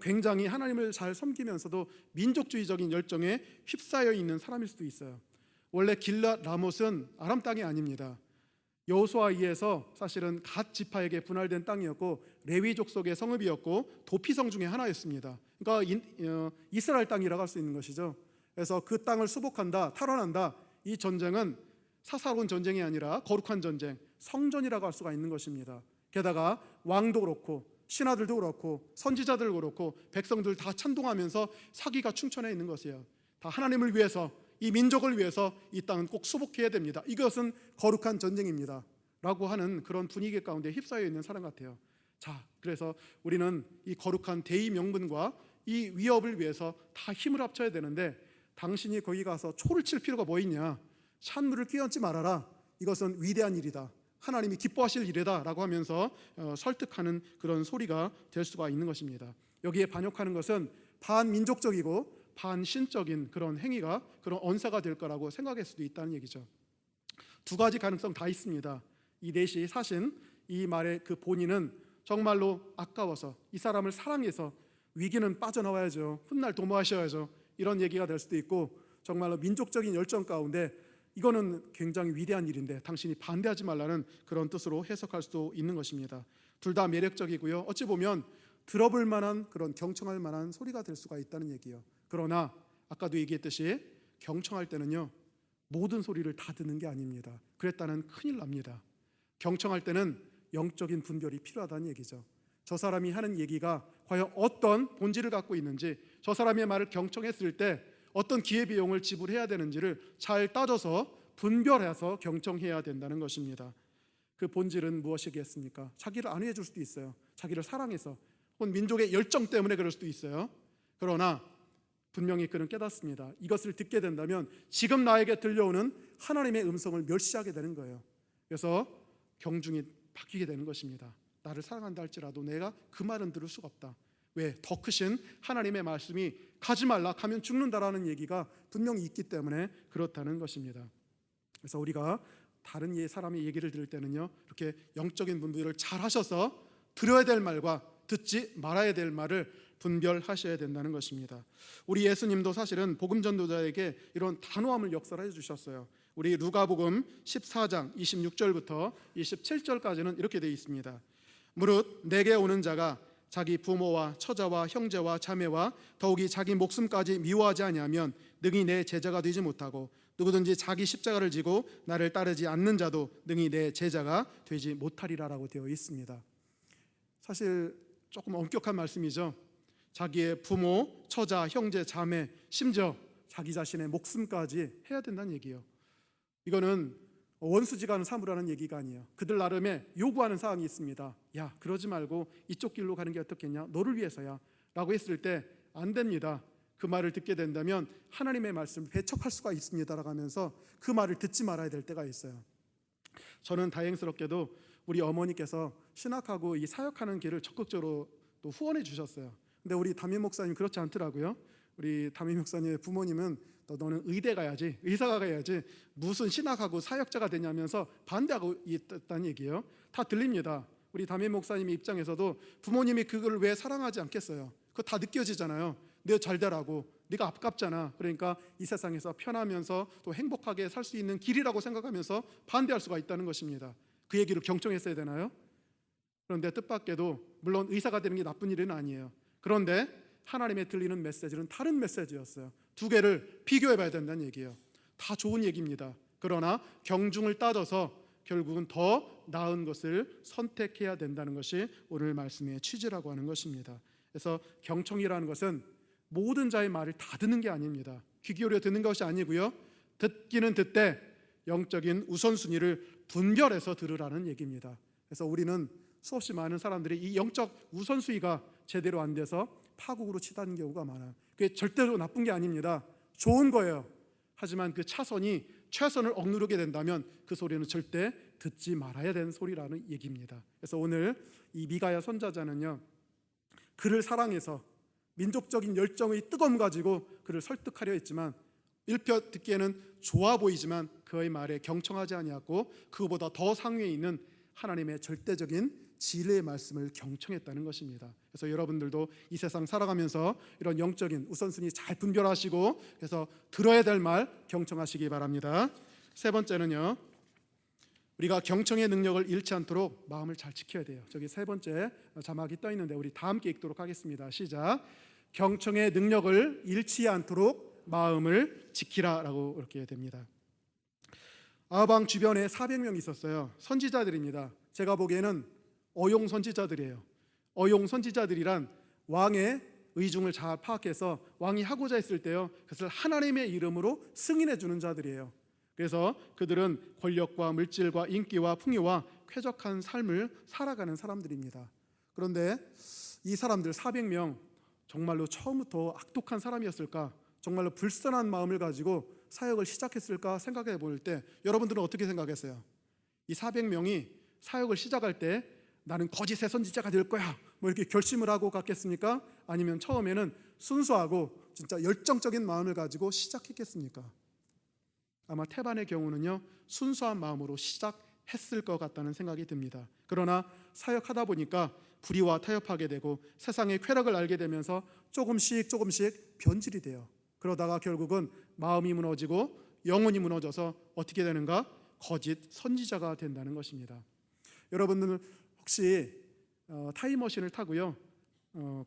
굉장히 하나님을 잘 섬기면서도 민족주의적인 열정에 휩싸여 있는 사람일 수도 있어요. 원래 길랏 라못은 아람 땅이 아닙니다. 여호수아에 의해서 사실은 갓 지파에게 분할된 땅이었고 레위 족속의 성읍이었고 도피성 중에 하나였습니다. 그러니까 이스라엘 땅이라고 할 수 있는 것이죠. 그래서 그 땅을 수복한다, 탈환한다, 이 전쟁은 사사로운 전쟁이 아니라 거룩한 전쟁, 성전이라고 할 수가 있는 것입니다. 게다가 왕도 그렇고 신하들도 그렇고 선지자들 그렇고 백성들 다 찬동하면서 사기가 충천해 있는 것이에요. 다 하나님을 위해서, 이 민족을 위해서 이 땅은 꼭 수복해야 됩니다. 이것은 거룩한 전쟁입니다 라고 하는 그런 분위기 가운데 휩싸여 있는 사람 같아요. 자, 그래서 우리는 이 거룩한 대의 명분과 이 위협을 위해서 다 힘을 합쳐야 되는데 당신이 거기 가서 초를 칠 필요가 뭐 있냐, 찬물을 끼얹지 말아라, 이것은 위대한 일이다, 하나님이 기뻐하실 일이다 라고 하면서 설득하는 그런 소리가 될 수가 있는 것입니다. 여기에 반역하는 것은 반민족적이고 반신적인 그런 행위가, 그런 언사가 될 거라고 생각할 수도 있다는 얘기죠. 두 가지 가능성 다 있습니다. 이 넷이 사신 이 말의 그 본인은 정말로 아까워서, 이 사람을 사랑해서 위기는 빠져나와야죠, 훗날 도모하셔야죠, 이런 얘기가 될 수도 있고, 정말로 민족적인 열정 가운데 이거는 굉장히 위대한 일인데 당신이 반대하지 말라는 그런 뜻으로 해석할 수도 있는 것입니다. 둘 다 매력적이고요, 어찌 보면 들어볼 만한, 그런 경청할 만한 소리가 될 수가 있다는 얘기예요. 그러나 아까도 얘기했듯이 경청할 때는요, 모든 소리를 다 듣는 게 아닙니다. 그랬다는 큰일 납니다. 경청할 때는 영적인 분별이 필요하다는 얘기죠. 저 사람이 하는 얘기가 과연 어떤 본질을 갖고 있는지, 저 사람의 말을 경청했을 때 어떤 기회비용을 지불해야 되는지를 잘 따져서 분별해서 경청해야 된다는 것입니다. 그 본질은 무엇이겠습니까? 자기를 안위해 줄 수도 있어요. 자기를 사랑해서, 혹은 민족의 열정 때문에 그럴 수도 있어요. 그러나 분명히 그는 깨닫습니다. 이것을 듣게 된다면 지금 나에게 들려오는 하나님의 음성을 멸시하게 되는 거예요. 그래서 경중이 바뀌게 되는 것입니다. 나를 사랑한다 할지라도 내가 그 말은 들을 수가 없다. 왜? 더 크신 하나님의 말씀이 가지 말라, 가면 죽는다라는 얘기가 분명히 있기 때문에 그렇다는 것입니다. 그래서 우리가 다른 사람의 얘기를 들을 때는요, 이렇게 영적인 분별을 잘 하셔서 들어야 될 말과 듣지 말아야 될 말을 분별하셔야 된다는 것입니다. 우리 예수님도 사실은 복음 전도자에게 이런 단호함을 역설해 주셨어요. 우리 누가복음 14장 26절부터 27절까지는 이렇게 되어 있습니다. 무릇 내게 오는 자가 자기 부모와 처자와 형제와 자매와 더욱이 자기 목숨까지 미워하지 아니하면 능히 내 제자가 되지 못하고, 누구든지 자기 십자가를 지고 나를 따르지 않는 자도 능히 내 제자가 되지 못하리라라고 되어 있습니다. 사실 조금 엄격한 말씀이죠. 자기의 부모, 처자, 형제, 자매, 심지어 자기 자신의 목숨까지 해야 된다는 얘기예요. 이거는 원수지간을 삼으라는 얘기가 아니에요. 그들 나름의 요구하는 사항이 있습니다. 야, 그러지 말고 이쪽 길로 가는 게 어떻겠냐, 너를 위해서야 라고 했을 때 안 됩니다. 그 말을 듣게 된다면 하나님의 말씀을 배척할 수가 있습니다라고 하면서 그 말을 듣지 말아야 될 때가 있어요. 저는 다행스럽게도 우리 어머니께서 신학하고 이 사역하는 길을 적극적으로 또 후원해 주셨어요. 근데 우리 담임 목사님 그렇지 않더라고요. 우리 담임 목사님의 부모님은 너는 의대 가야지, 의사가 가야지, 무슨 신학하고 사역자가 되냐면서 반대하고 있다는 얘기예요. 다 들립니다. 우리 담임 목사님의 입장에서도 부모님이 그걸 왜 사랑하지 않겠어요? 그거 다 느껴지잖아요. 내 잘 되라고, 네가 아깝잖아. 그러니까 이 세상에서 편하면서 또 행복하게 살 수 있는 길이라고 생각하면서 반대할 수가 있다는 것입니다. 그 얘기를 경청했어야 되나요? 그런데 뜻밖에도 물론 의사가 되는 게 나쁜 일은 아니에요. 그런데 하나님의 들리는 메시지는 다른 메시지였어요. 두 개를 비교해 봐야 된다는 얘기예요. 다 좋은 얘기입니다. 그러나 경중을 따져서 결국은 더 나은 것을 선택해야 된다는 것이 오늘 말씀의 취지라고 하는 것입니다. 그래서 경청이라는 것은 모든 자의 말을 다 듣는 게 아닙니다. 귀 기울여 듣는 것이 아니고요, 듣기는 듣되 영적인 우선순위를 분별해서 들으라는 얘기입니다. 그래서 우리는 수없이 많은 사람들이 이 영적 우선순위가 제대로 안 돼서 파국으로 치닫는 경우가 많아요. 그게 절대로 나쁜 게 아닙니다. 좋은 거예요. 하지만 그 차선이 최선을 억누르게 된다면 그 소리는 절대 듣지 말아야 되는 소리라는 얘기입니다. 그래서 오늘 이 미가야 선자자는요, 그를 사랑해서 민족적인 열정의 뜨거움 가지고 그를 설득하려 했지만, 일편 듣기에는 좋아 보이지만 그의 말에 경청하지 아니하고 그보다 더 상위에 있는 하나님의 절대적인 진리의 말씀을 경청했다는 것입니다. 그래서 여러분들도 이 세상 살아가면서 이런 영적인 우선순위 잘 분별하시고, 그래서 들어야 될 말 경청하시기 바랍니다. 세 번째는요, 우리가 경청의 능력을 잃지 않도록 마음을 잘 지켜야 돼요. 저기 세 번째 자막이 떠 있는데 우리 다 함께 읽도록 하겠습니다. 시작. 경청의 능력을 잃지 않도록 마음을 지키라라고 이렇게 됩니다. 아방 주변에 400명 있었어요. 선지자들입니다. 제가 보기에는 어용 선지자들이에요. 어용 선지자들이란 왕의 의중을 잘 파악해서 왕이 하고자 했을 때요, 그것을 하나님의 이름으로 승인해 주는 자들이에요. 그래서 그들은 권력과 물질과 인기와 풍요와 쾌적한 삶을 살아가는 사람들입니다. 그런데 이 사람들 400명 정말로 처음부터 악독한 사람이었을까? 정말로 불선한 마음을 가지고 사역을 시작했을까 생각해 볼 때 여러분들은 어떻게 생각했어요? 이 400명이 사역을 시작할 때 나는 거짓의 선지자가 될 거야 뭐 이렇게 결심을 하고 갔겠습니까? 아니면 처음에는 순수하고 진짜 열정적인 마음을 가지고 시작했겠습니까? 아마 태반의 경우는요, 순수한 마음으로 시작했을 것 같다는 생각이 듭니다. 그러나 사역하다 보니까 불의와 타협하게 되고 세상의 쾌락을 알게 되면서 조금씩 변질이 돼요. 그러다가 결국은 마음이 무너지고 영혼이 무너져서 어떻게 되는가? 거짓 선지자가 된다는 것입니다. 여러분들은 혹시 타임머신을 타고요,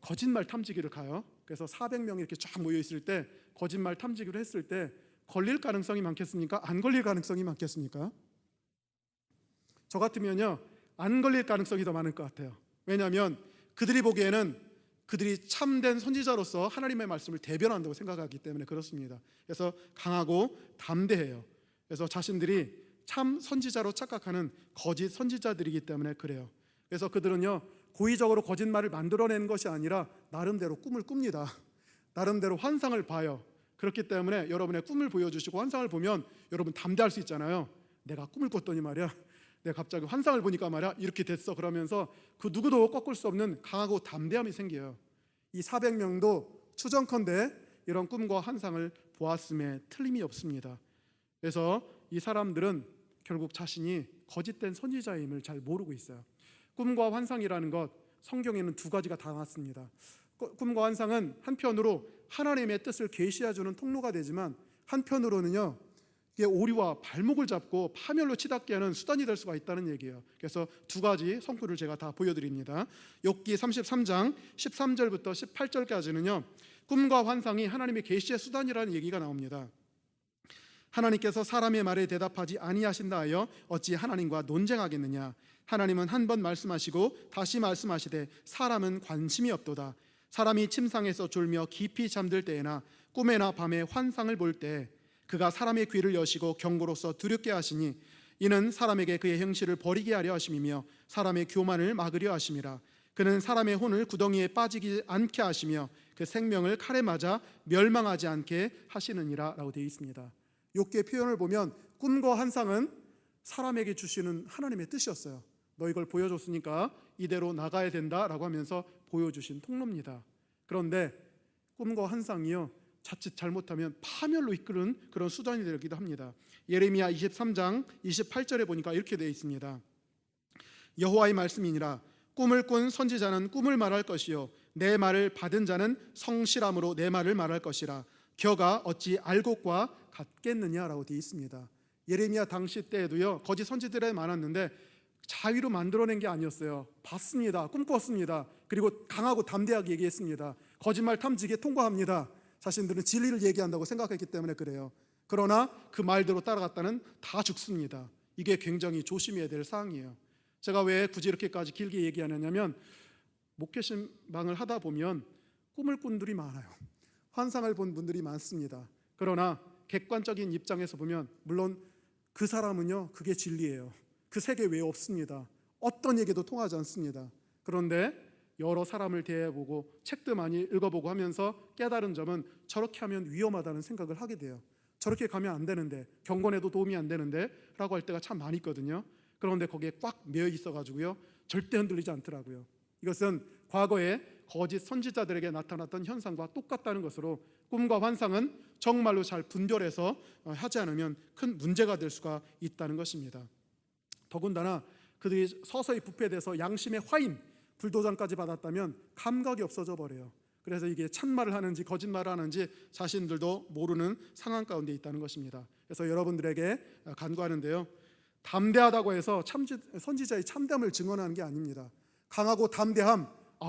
거짓말 탐지기를 가요. 그래서 400명이 이렇게 쫙 모여 있을 때 거짓말 탐지기를 했을 때 걸릴 가능성이 많겠습니까? 안 걸릴 가능성이 많겠습니까? 저 같으면요, 안 걸릴 가능성이 더 많을 것 같아요. 왜냐하면 그들이 보기에는 그들이 참된 선지자로서 하나님의 말씀을 대변한다고 생각하기 때문에 그렇습니다. 그래서 강하고 담대해요. 그래서 자신들이 참 선지자로 착각하는 거짓 선지자들이기 때문에 그래요. 그래서 그들은요, 고의적으로 거짓말을 만들어내는 것이 아니라 나름대로 꿈을 꿉니다. 나름대로 환상을 봐요. 그렇기 때문에 여러분의 꿈을 보여주시고 환상을 보면 여러분 담대할 수 있잖아요. 내가 꿈을 꿨더니 말이야, 내가 갑자기 환상을 보니까 말이야 이렇게 됐어. 그러면서 그 누구도 꺾을 수 없는 강하고 담대함이 생겨요. 이 400명도 추정컨대 이런 꿈과 환상을 보았음에 틀림이 없습니다. 그래서 이 사람들은 결국 자신이 거짓된 선지자임을 잘 모르고 있어요. 꿈과 환상이라는 것, 성경에는 두 가지가 다 나왔습니다. 꿈과 환상은 한편으로 하나님의 뜻을 계시해주는 통로가 되지만 한편으로는요, 이게 오리와 발목을 잡고 파멸로 치닫게 하는 수단이 될 수가 있다는 얘기예요. 그래서 두 가지 성구를 제가 다 보여드립니다. 욥기 33장 13절부터 18절까지는요, 꿈과 환상이 하나님의 계시의 수단이라는 얘기가 나옵니다. 하나님께서 사람의 말에 대답하지 아니하신다 하여 어찌 하나님과 논쟁하겠느냐. 하나님은 한 번 말씀하시고 다시 말씀하시되 사람은 관심이 없도다. 사람이 침상에서 졸며 깊이 잠들 때에나 꿈에나 밤에 환상을 볼 때 그가 사람의 귀를 여시고 경고로서 두렵게 하시니 이는 사람에게 그의 행실을 버리게 하려 하심이며 사람의 교만을 막으려 하심이라. 그는 사람의 혼을 구덩이에 빠지지 않게 하시며 그 생명을 칼에 맞아 멸망하지 않게 하시느니라 라고 되어 있습니다. 욥기의 표현을 보면 꿈과 환상은 사람에게 주시는 하나님의 뜻이었어요. 너 이걸 보여줬으니까 이대로 나가야 된다라고 하면서 보여주신 통로입니다. 그런데 꿈과 환상이요, 자칫 잘못하면 파멸로 이끄는 그런 수단이 되기도 합니다. 예레미야 23장 28절에 보니까 이렇게 되어 있습니다. 여호와의 말씀이니라. 꿈을 꾼 선지자는 꿈을 말할 것이요 내 말을 받은 자는 성실함으로 내 말을 말할 것이라. 겨가 어찌 알곡과 같겠느냐라고 되어 있습니다. 예레미야 당시 때에도요, 거짓 선지들이 많았는데 자위로 만들어낸 게 아니었어요. 봤습니다. 꿈꿨습니다. 그리고 강하고 담대하게 얘기했습니다. 거짓말 탐지기에 통과합니다. 자신들은 진리를 얘기한다고 생각했기 때문에 그래요. 그러나 그 말대로 따라갔다는 다 죽습니다. 이게 굉장히 조심해야 될 사항이에요. 제가 왜 굳이 이렇게까지 길게 얘기하냐면, 목회 신방을 하다 보면 꿈을 꾼 분들이 많아요. 환상을 본 분들이 많습니다. 그러나 객관적인 입장에서 보면 물론 그 사람은요, 그게 진리예요. 그 세계 외에 없습니다. 어떤 얘기도 통하지 않습니다. 그런데 여러 사람을 대해보고 책도 많이 읽어보고 하면서 깨달은 점은 저렇게 하면 위험하다는 생각을 하게 돼요. 저렇게 가면 안 되는데, 경건에도 도움이 안 되는데 라고 할 때가 참 많이 있거든요. 그런데 거기에 꽉 매여 있어가지고요, 절대 흔들리지 않더라고요. 이것은 과거에 거짓 선지자들에게 나타났던 현상과 똑같다는 것으로 꿈과 환상은 정말로 잘 분별해서 하지 않으면 큰 문제가 될 수가 있다는 것입니다. 더군다나 그들이 서서히 부패돼서 양심의 화인, 불도장까지 받았다면 감각이 없어져 버려요. 그래서 이게 참말을 하는지 거짓말을 하는지 자신들도 모르는 상황 가운데 있다는 것입니다. 그래서 여러분들에게 간구하는데요, 담대하다고 해서 선지자의 참담을 증언하는 게 아닙니다. 강하고 담대함,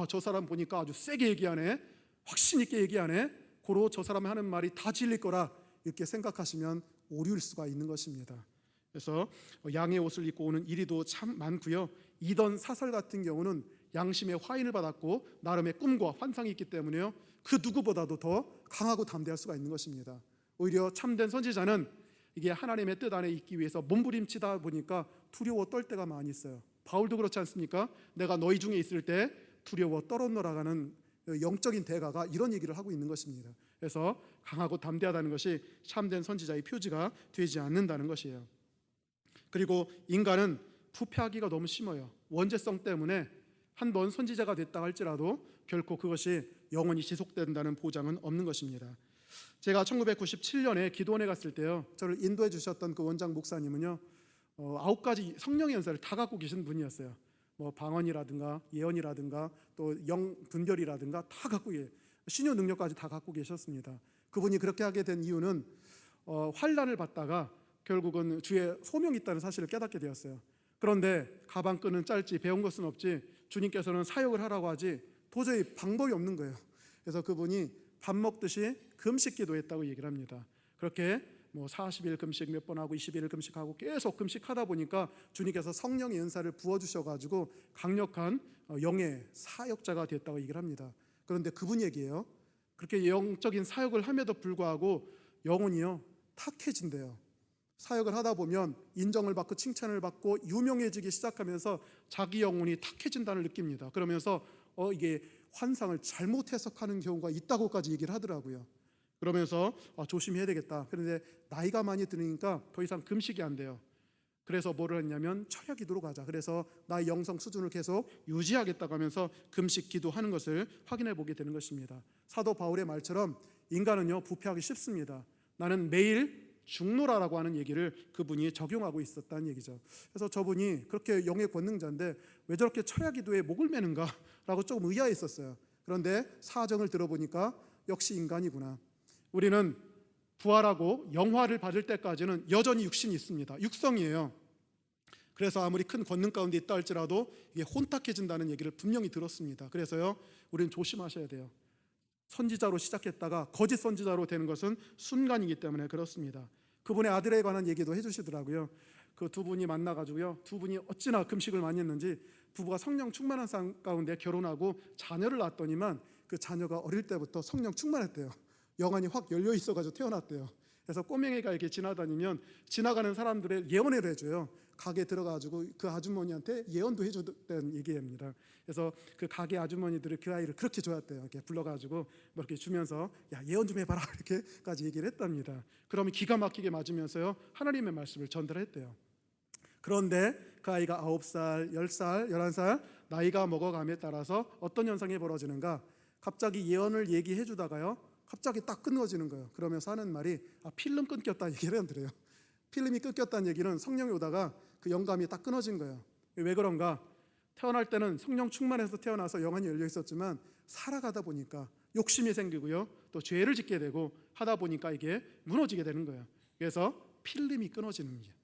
저 사람 보니까 아주 세게 얘기하네, 확신 있게 얘기하네, 고로 저 사람이 하는 말이 다 진릴 거라 이렇게 생각하시면 오류일 수가 있는 것입니다. 그래서 양의 옷을 입고 오는 이리도 참 많고요, 이던 사설 같은 경우는 양심의 화인을 받았고 나름의 꿈과 환상이 있기 때문에요, 그 누구보다도 더 강하고 담대할 수가 있는 것입니다. 오히려 참된 선지자는 이게 하나님의 뜻 안에 있기 위해서 몸부림치다 보니까 두려워 떨 때가 많이 있어요. 바울도 그렇지 않습니까? 내가 너희 중에 있을 때 두려워 떨어져나가는 영적인 대가가 이런 얘기를 하고 있는 것입니다. 그래서 강하고 담대하다는 것이 참된 선지자의 표지가 되지 않는다는 것이에요. 그리고 인간은 부패하기가 너무 심해요. 원죄성 때문에 한 번 선지자가 됐다 할지라도 결코 그것이 영원히 지속된다는 보장은 없는 것입니다. 제가 1997년에 기도원에 갔을 때요, 저를 인도해 주셨던 그 원장 목사님은요, 9가지 성령의 연사를 다 갖고 계신 분이었어요. 뭐 방언이라든가 예언이라든가 또 영분별이라든가 다 갖고 신유 능력까지 다 갖고 계셨습니다. 그분이 그렇게 하게 된 이유는 환난을 받다가 결국은 주의 소명이 있다는 사실을 깨닫게 되었어요. 그런데 가방끈은 짧지 배운 것은 없지, 주님께서는 사역을 하라고 하지 도저히 방법이 없는 거예요. 그래서 그분이 밥 먹듯이 금식 기도했다고 얘기를 합니다. 그렇게 뭐 40일 금식 몇 번 하고 21일 금식하고 계속 금식하다 보니까 주님께서 성령의 은사를 부어주셔가지고 강력한 영의 사역자가 됐다고 얘기를 합니다. 그런데 그분 얘기예요. 그렇게 영적인 사역을 함에도 불구하고 영혼이요 탁해진대요. 사역을 하다 보면 인정을 받고 칭찬을 받고 유명해지기 시작하면서 자기 영혼이 탁해진다는 느낍니다. 그러면서 이게 환상을 잘못 해석하는 경우가 있다고까지 얘기를 하더라고요. 그러면서 조심해야 되겠다. 그런데 나이가 많이 드니까 더 이상 금식이 안 돼요. 그래서 뭐를 했냐면 철야 기도로 가자. 그래서 나의 영성 수준을 계속 유지하겠다고 하면서 금식 기도하는 것을 확인해 보게 되는 것입니다. 사도 바울의 말처럼 인간은요 부패하기 쉽습니다. 나는 매일 죽노라라고 하는 얘기를 그분이 적용하고 있었다는 얘기죠. 그래서 저분이 그렇게 영의 권능자인데 왜 저렇게 철야 기도에 목을 매는가 라고 조금 의아했었어요. 그런데 사정을 들어보니까 역시 인간이구나. 우리는 부활하고 영화를 받을 때까지는 여전히 육신이 있습니다. 육성이에요. 그래서 아무리 큰 권능 가운데 있다 할지라도 이게 혼탁해진다는 얘기를 분명히 들었습니다. 그래서요 우리는 조심하셔야 돼요. 선지자로 시작했다가 거짓 선지자로 되는 것은 순간이기 때문에 그렇습니다. 그분의 아들에 관한 얘기도 해주시더라고요. 그 두 분이 만나가지고요, 두 분이 어찌나 금식을 많이 했는지 부부가 성령 충만한 삶 가운데 결혼하고 자녀를 낳았더니만 그 자녀가 어릴 때부터 성령 충만했대요. 영안이 확 열려 있어가지고 태어났대요. 그래서 꼬맹이가 이렇게 지나다니면 지나가는 사람들의 예언을 해줘요. 가게 들어가지고 그 아주머니한테 예언도 해줬다는 얘기입니다. 그래서 그 가게 아주머니들이 그 아이를 그렇게 좋아했대요. 이렇게 불러가지고 뭐 이렇게 주면서 야 예언 좀 해봐라 이렇게까지 얘기를 했답니다. 그러면 기가 막히게 맞으면서요 하나님의 말씀을 전달했대요. 그런데 그 아이가 9살, 10살, 11살 나이가 먹어감에 따라서 어떤 현상이 벌어지는가? 갑자기 예언을 얘기해 주다가요 갑자기 딱 끊어지는 거예요. 그러면서 하는 말이 필름 끊겼다 얘기를 한대요. 필름이 끊겼다는 얘기는 성령이 오다가 그 영감이 딱 끊어진 거예요. 왜 그런가? 태어날 때는 성령 충만해서 태어나서 영안이 열려 있었지만 살아가다 보니까 욕심이 생기고요 또 죄를 짓게 되고 하다 보니까 이게 무너지게 되는 거예요. 그래서 필름이 끊어지는 거예요.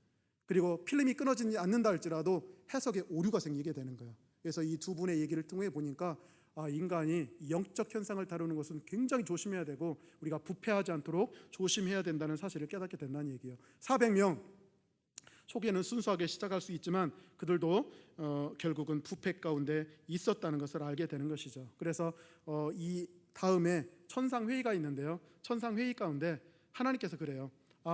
그리고 필름이 끊어지지 않는다 할지라도 해석에 오류가 생기게 되는 거예요. 그래서 이 두 분의 얘기를 통해 보니까 인간이 영적 현상을 다루는 것은 굉장히 조심해야 되고 우리가 부패하지 않도록 조심해야 된다는 사실을 깨닫게 된다는 얘기예요. 400명 초기에는 순수하게 시작할 수 있지만 그들도 결국은 부패 가운데 있었다는 것을 알게 되는 것이죠. 그래서 이 다음에 천상회의가 있는데요, 천상회의 가운데 하나님께서 그래요.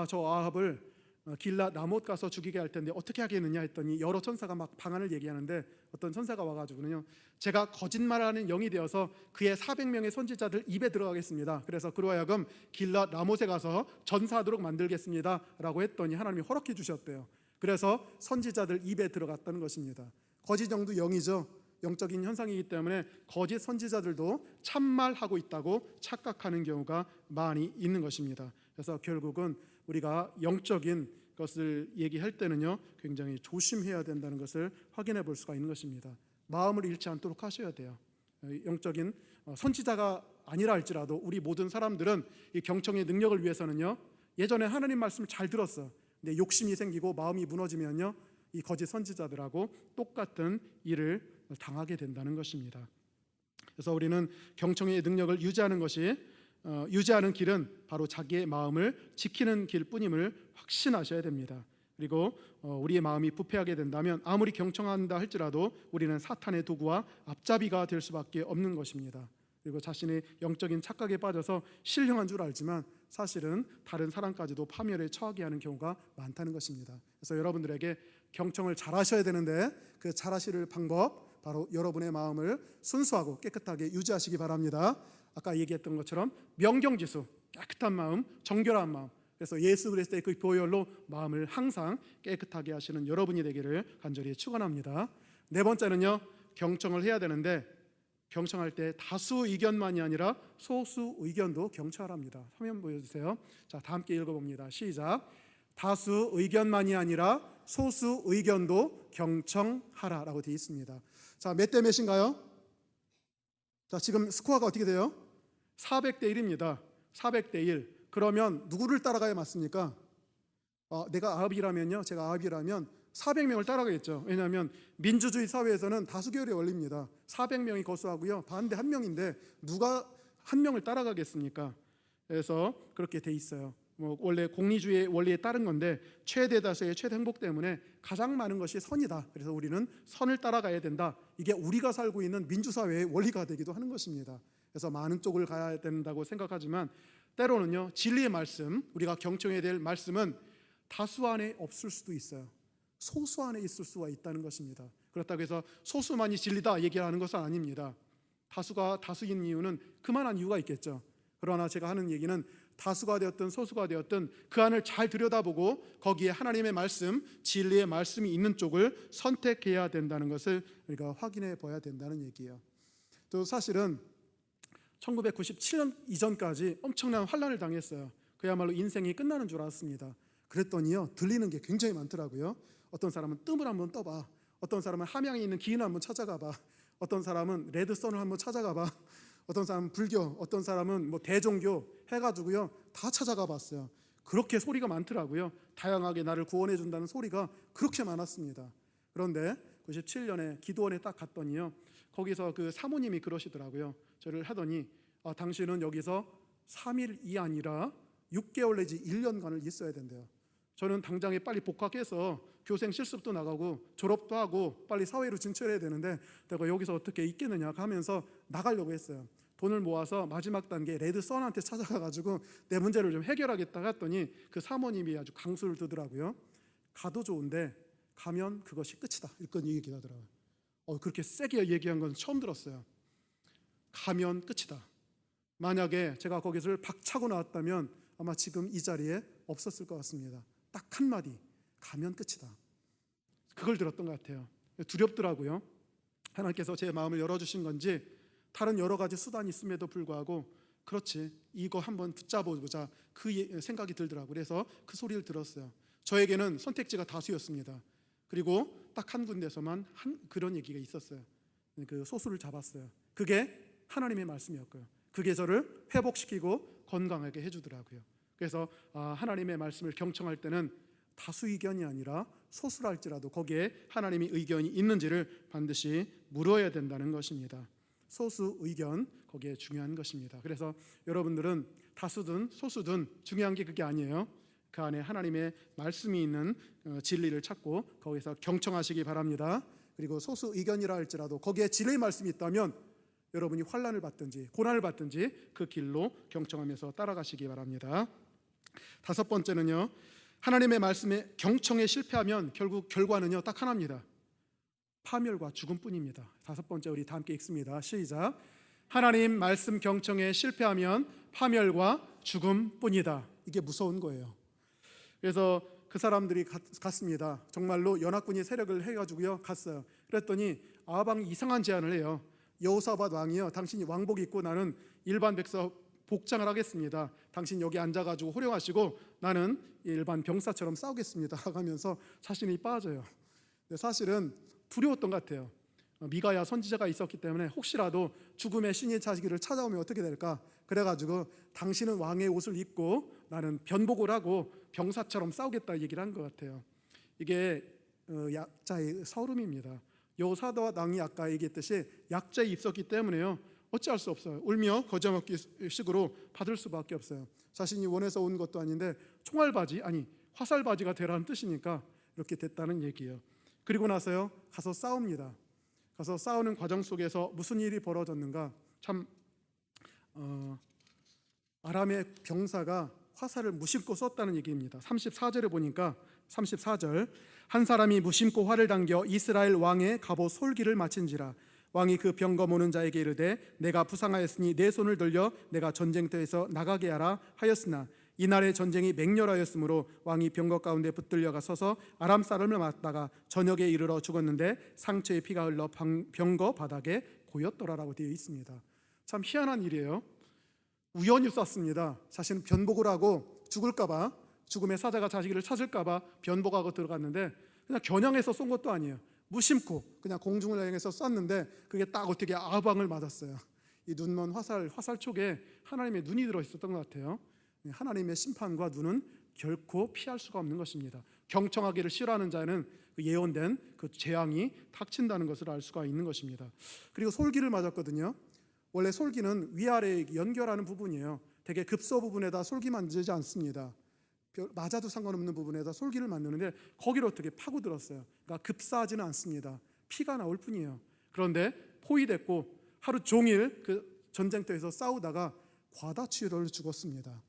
저 아합을 길랏 라못 가서 죽이게 할 텐데 어떻게 하겠느냐 했더니 여러 천사가 막 방안을 얘기하는데 어떤 천사가 와가지고는요 제가 거짓말하는 영이 되어서 그의 400명의 선지자들 입에 들어가겠습니다. 그래서 그로 하여금 길랏 라못에 가서 전사하도록 만들겠습니다 라고 했더니 하나님이 허락해 주셨대요. 그래서 선지자들 입에 들어갔다는 것입니다. 거짓 영도 영이죠. 영적인 현상이기 때문에 거짓 선지자들도 참말하고 있다고 착각하는 경우가 많이 있는 것입니다. 그래서 결국은 우리가 영적인 것을 얘기할 때는요 굉장히 조심해야 된다는 것을 확인해 볼 수가 있는 것입니다. 마음을 잃지 않도록 하셔야 돼요. 영적인 선지자가 아니라 할지라도 우리 모든 사람들은 이 경청의 능력을 위해서는요 예전에 하나님 말씀을 잘 들었어. 근데 욕심이 생기고 마음이 무너지면요 이 거짓 선지자들하고 똑같은 일을 당하게 된다는 것입니다. 그래서 우리는 경청의 능력을 유지하는 길은 바로 자기의 마음을 지키는 길뿐임을 확신하셔야 됩니다. 그리고 우리의 마음이 부패하게 된다면 아무리 경청한다 할지라도 우리는 사탄의 도구와 앞잡이가 될 수밖에 없는 것입니다. 그리고 자신의 영적인 착각에 빠져서 신령한 줄 알지만 사실은 다른 사람까지도 파멸에 처하게 하는 경우가 많다는 것입니다. 그래서 여러분들에게 경청을 잘 하셔야 되는데 그 잘 하실 방법 바로 여러분의 마음을 순수하고 깨끗하게 유지하시기 바랍니다. 아까 얘기했던 것처럼 명경지수, 깨끗한 마음, 정결한 마음. 그래서 예수 그리스도의 그 보혈로 마음을 항상 깨끗하게 하시는 여러분이 되기를 간절히 축원합니다. 네 번째는요, 경청을 해야 되는데 경청할 때 다수 의견만이 아니라 소수 의견도 경청하랍니다. 화면 보여주세요. 자, 다 함께 읽어봅니다. 시작. 다수 의견만이 아니라 소수 의견도 경청하라라고 되어 있습니다. 자, 몇 대 몇인가요? 자, 지금 스코어가 어떻게 돼요? 400대 1입니다. 400대 1. 그러면 누구를 따라가야 맞습니까? 내가 아합이라면요, 제가 아합이라면 400명을 따라가겠죠. 왜냐하면 민주주의 사회에서는 다수결의 원리입니다. 400명이 거수하고요, 반대 1명인데 누가 1명을 따라가겠습니까? 그래서 그렇게 돼 있어요. 원래 공리주의의 원리에 따른 건데 최대 다수의 최대 행복 때문에 가장 많은 것이 선이다. 그래서 우리는 선을 따라가야 된다. 이게 우리가 살고 있는 민주사회의 원리가 되기도 하는 것입니다. 그래서 많은 쪽을 가야 된다고 생각하지만 때로는요, 진리의 말씀, 우리가 경청해야 될 말씀은 다수 안에 없을 수도 있어요. 소수 안에 있을 수가 있다는 것입니다. 그렇다고 해서 소수만이 진리다 얘기하는 것은 아닙니다. 다수가 다수인 이유는 그만한 이유가 있겠죠. 그러나 제가 하는 얘기는 다수가 되었든 소수가 되었든 그 안을 잘 들여다보고 거기에 하나님의 말씀, 진리의 말씀이 있는 쪽을 선택해야 된다는 것을 우리가 확인해 봐야 된다는 얘기예요. 또 사실은 1997년 이전까지 엄청난 환란을 당했어요. 그야말로 인생이 끝나는 줄 알았습니다. 그랬더니요, 들리는 게 굉장히 많더라고요. 어떤 사람은 뜸을 한번 떠봐, 어떤 사람은 함양에 있는 기인을 한번 찾아가봐, 어떤 사람은 레드선을 한번 찾아가봐, 어떤 사람은 불교, 어떤 사람은 대종교 해가지고요 다 찾아가 봤어요. 그렇게 소리가 많더라고요. 다양하게 나를 구원해 준다는 소리가 그렇게 많았습니다. 그런데 97년에 기도원에 딱 갔더니요, 거기서 그 사모님이 그러시더라고요. 저를 하더니 당신은 여기서 3일이 아니라 6개월 내지 1년간을 있어야 된대요. 저는 당장에 빨리 복학해서 교생 실습도 나가고 졸업도 하고 빨리 사회로 진출해야 되는데 내가 여기서 어떻게 있겠느냐 하면서 나가려고 했어요. 돈을 모아서 마지막 단계 레드선한테 찾아가가지고 내 문제를 좀 해결하겠다 했더니 그 사모님이 아주 강수를 두더라고요. 가도 좋은데 가면 그것이 끝이다, 이렇게 얘기하더라고요. 그렇게 세게 얘기한 건 처음 들었어요. 가면 끝이다. 만약에 제가 거기서 박차고 나왔다면 아마 지금 이 자리에 없었을 것 같습니다. 딱 한마디, 가면 끝이다. 그걸 들었던 것 같아요. 두렵더라고요. 하나님께서 제 마음을 열어주신 건지 다른 여러 가지 수단이 있음에도 불구하고 그렇지, 이거 한번 붙잡아보자, 그 생각이 들더라고요. 그래서 그 소리를 들었어요. 저에게는 선택지가 다수였습니다. 그리고 딱 한 군데서만 그런 얘기가 있었어요. 그 소수를 잡았어요. 그게 하나님의 말씀이었고요. 그게 저를 회복시키고 건강하게 해주더라고요. 그래서 하나님의 말씀을 경청할 때는 다수 의견이 아니라 소수랄지라도 거기에 하나님의 의견이 있는지를 반드시 물어야 된다는 것입니다. 소수 의견, 거기에 중요한 것입니다. 그래서 여러분들은 다수든 소수든 중요한 게 그게 아니에요. 그 안에 하나님의 말씀이 있는 진리를 찾고 거기서 경청하시기 바랍니다. 그리고 소수 의견이라 할지라도 거기에 진리의 말씀이 있다면 여러분이 환난을 받든지 고난을 받든지 그 길로 경청하면서 따라가시기 바랍니다. 다섯 번째는요, 하나님의 말씀에 경청에 실패하면 결국 결과는요 딱 하나입니다. 파멸과 죽음뿐입니다. 다섯 번째, 우리 다 함께 읽습니다. 시작. 하나님 말씀 경청에 실패하면 파멸과 죽음뿐이다. 이게 무서운 거예요. 그래서 그 사람들이 갔습니다. 정말로 연합군이 세력을 해가지고요 갔어요. 그랬더니 아방이 이상한 제안을 해요. 여호사밧 왕이요, 당신이 왕복 입고 나는 일반 백성 복장을 하겠습니다. 당신 여기 앉아가지고 호령하시고 나는 일반 병사처럼 싸우겠습니다 하면서 자신이 빠져요. 근데 사실은 두려웠던 것 같아요. 미가야 선지자가 있었기 때문에 혹시라도 죽음의 신이 자기를 찾아오면 어떻게 될까, 그래가지고 당신은 왕의 옷을 입고 나는 변복을 하고 병사처럼 싸우겠다 얘기를 한 것 같아요. 이게 약자의 서름입니다. 여호사밧 왕이 아까 얘기했듯이 약자에 있었기 때문에요 어찌할 수 없어요. 울며 거저먹기 식으로 받을 수밖에 없어요. 자신이 원해서 온 것도 아닌데 총알바지, 아니 화살바지가 되라는 뜻이니까 이렇게 됐다는 얘기예요. 그리고 나서요 가서 싸웁니다. 가서 싸우는 과정 속에서 무슨 일이 벌어졌는가, 참 아람의 병사가 화살을 무심코 썼다는 얘기입니다. 34절에 보니까 34절 한 사람이 무심코 활을 당겨 이스라엘 왕의 갑옷 솔기를 마친지라 왕이 그 병거 모는 자에게 이르되 내가 부상하였으니 내 손을 돌려 내가 전쟁터에서 나가게 하라 하였으나 이날의 전쟁이 맹렬하였으므로 왕이 병거 가운데 붙들려가 서서 아람 사람을 맞다가 저녁에 이르러 죽었는데 상처에 피가 흘러 병거 바닥에 고였더라라고 되어 있습니다. 참 희한한 일이에요. 우연히 쐈습니다. 자신은 변복을 하고 죽을까봐, 죽음의 사자가 자기를 찾을까봐 변복하고 들어갔는데 그냥 겨냥해서 쏜 것도 아니에요. 무심코 그냥 공중을 향해서 쐈는데 그게 딱 어떻게 아방을 맞았어요. 이 눈먼 화살 촉에 하나님의 눈이 들어 있었던 것 같아요. 하나님의 심판과 눈은 결코 피할 수가 없는 것입니다. 경청하기를 싫어하는 자는 그 예언된 그 재앙이 닥친다는 것을 알 수가 있는 것입니다. 그리고 솔기를 맞았거든요. 원래 솔기는 위아래 연결하는 부분이에요. 되게 급소 부분에다 솔기 만지지 않습니다. 맞아도 상관없는 부분에다 솔기를 만드는데 거기를 어떻게 파고들었어요. 그러니까 급사하지는 않습니다. 피가 나올 뿐이에요. 그런데 포위됐고 하루 종일 그 전쟁터에서 싸우다가 과다출혈로 죽었습니다.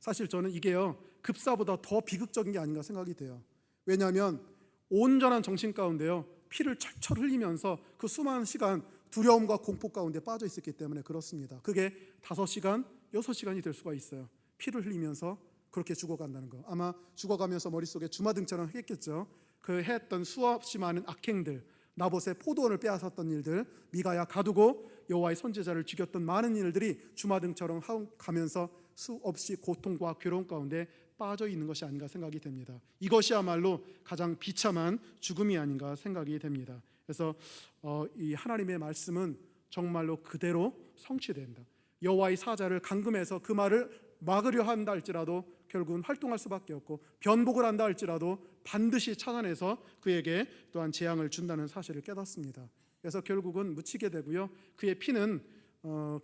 사실 저는 이게요 급사보다 더 비극적인 게 아닌가 생각이 돼요. 왜냐하면 온전한 정신 가운데요 피를 철철 흘리면서 그 수많은 시간 두려움과 공포 가운데 빠져 있었기 때문에 그렇습니다. 그게 5시간, 6시간이 될 수가 있어요. 피를 흘리면서 그렇게 죽어간다는 거. 아마 죽어가면서 머릿속에 주마등처럼 했겠죠. 그 했던 수없이 많은 악행들, 나봇의 포도원을 빼앗았던 일들, 미가야 가두고 여호와의 선지자를 죽였던 많은 일들이 주마등처럼 가면서 수없이 고통과 괴로움 가운데 빠져 있는 것이 아닌가 생각이 됩니다. 이것이야말로 가장 비참한 죽음이 아닌가 생각이 됩니다. 그래서 이 하나님의 말씀은 정말로 그대로 성취된다. 여호와의 사자를 감금해서 그 말을 막으려 한다 할지라도 결국은 활동할 수밖에 없고 변복을 한다 할지라도 반드시 찾아내서 그에게 또한 재앙을 준다는 사실을 깨닫습니다. 그래서 결국은 묻히게 되고요. 그의 피는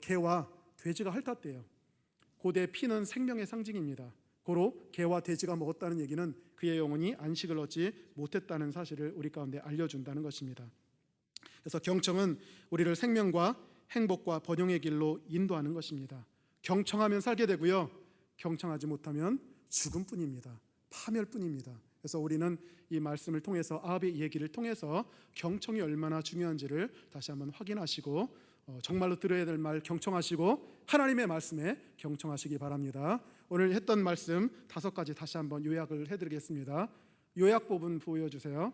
개와 돼지가 핥았대요. 고대 피는 생명의 상징입니다. 고로 개와 돼지가 먹었다는 얘기는 그의 영혼이 안식을 얻지 못했다는 사실을 우리 가운데 알려준다는 것입니다. 그래서 경청은 우리를 생명과 행복과 번영의 길로 인도하는 것입니다. 경청하면 살게 되고요, 경청하지 못하면 죽음뿐입니다. 파멸뿐입니다. 그래서 우리는 이 말씀을 통해서 아합의 얘기를 통해서 경청이 얼마나 중요한지를 다시 한번 확인하시고 정말로 들어야 될 말 경청하시고 하나님의 말씀에 경청하시기 바랍니다. 오늘 했던 말씀 5가지 다시 한번 요약을 해드리겠습니다. 요약 부분 보여주세요.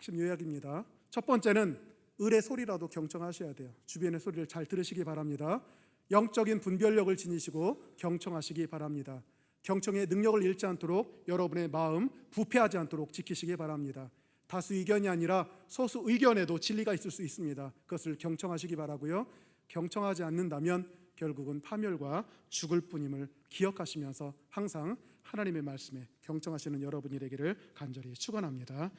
지금 요약입니다. 첫 번째는 을의 소리라도 경청하셔야 돼요. 주변의 소리를 잘 들으시기 바랍니다. 영적인 분별력을 지니시고 경청하시기 바랍니다. 경청의 능력을 잃지 않도록 여러분의 마음 부패하지 않도록 지키시기 바랍니다. 다수 의견이 아니라 소수 의견에도 진리가 있을 수 있습니다. 그것을 경청하시기 바라고요. 경청하지 않는다면 결국은 파멸과 죽을 뿐임을 기억하시면서 항상 하나님의 말씀에 경청하시는 여러분이 되기를 간절히 축원합니다.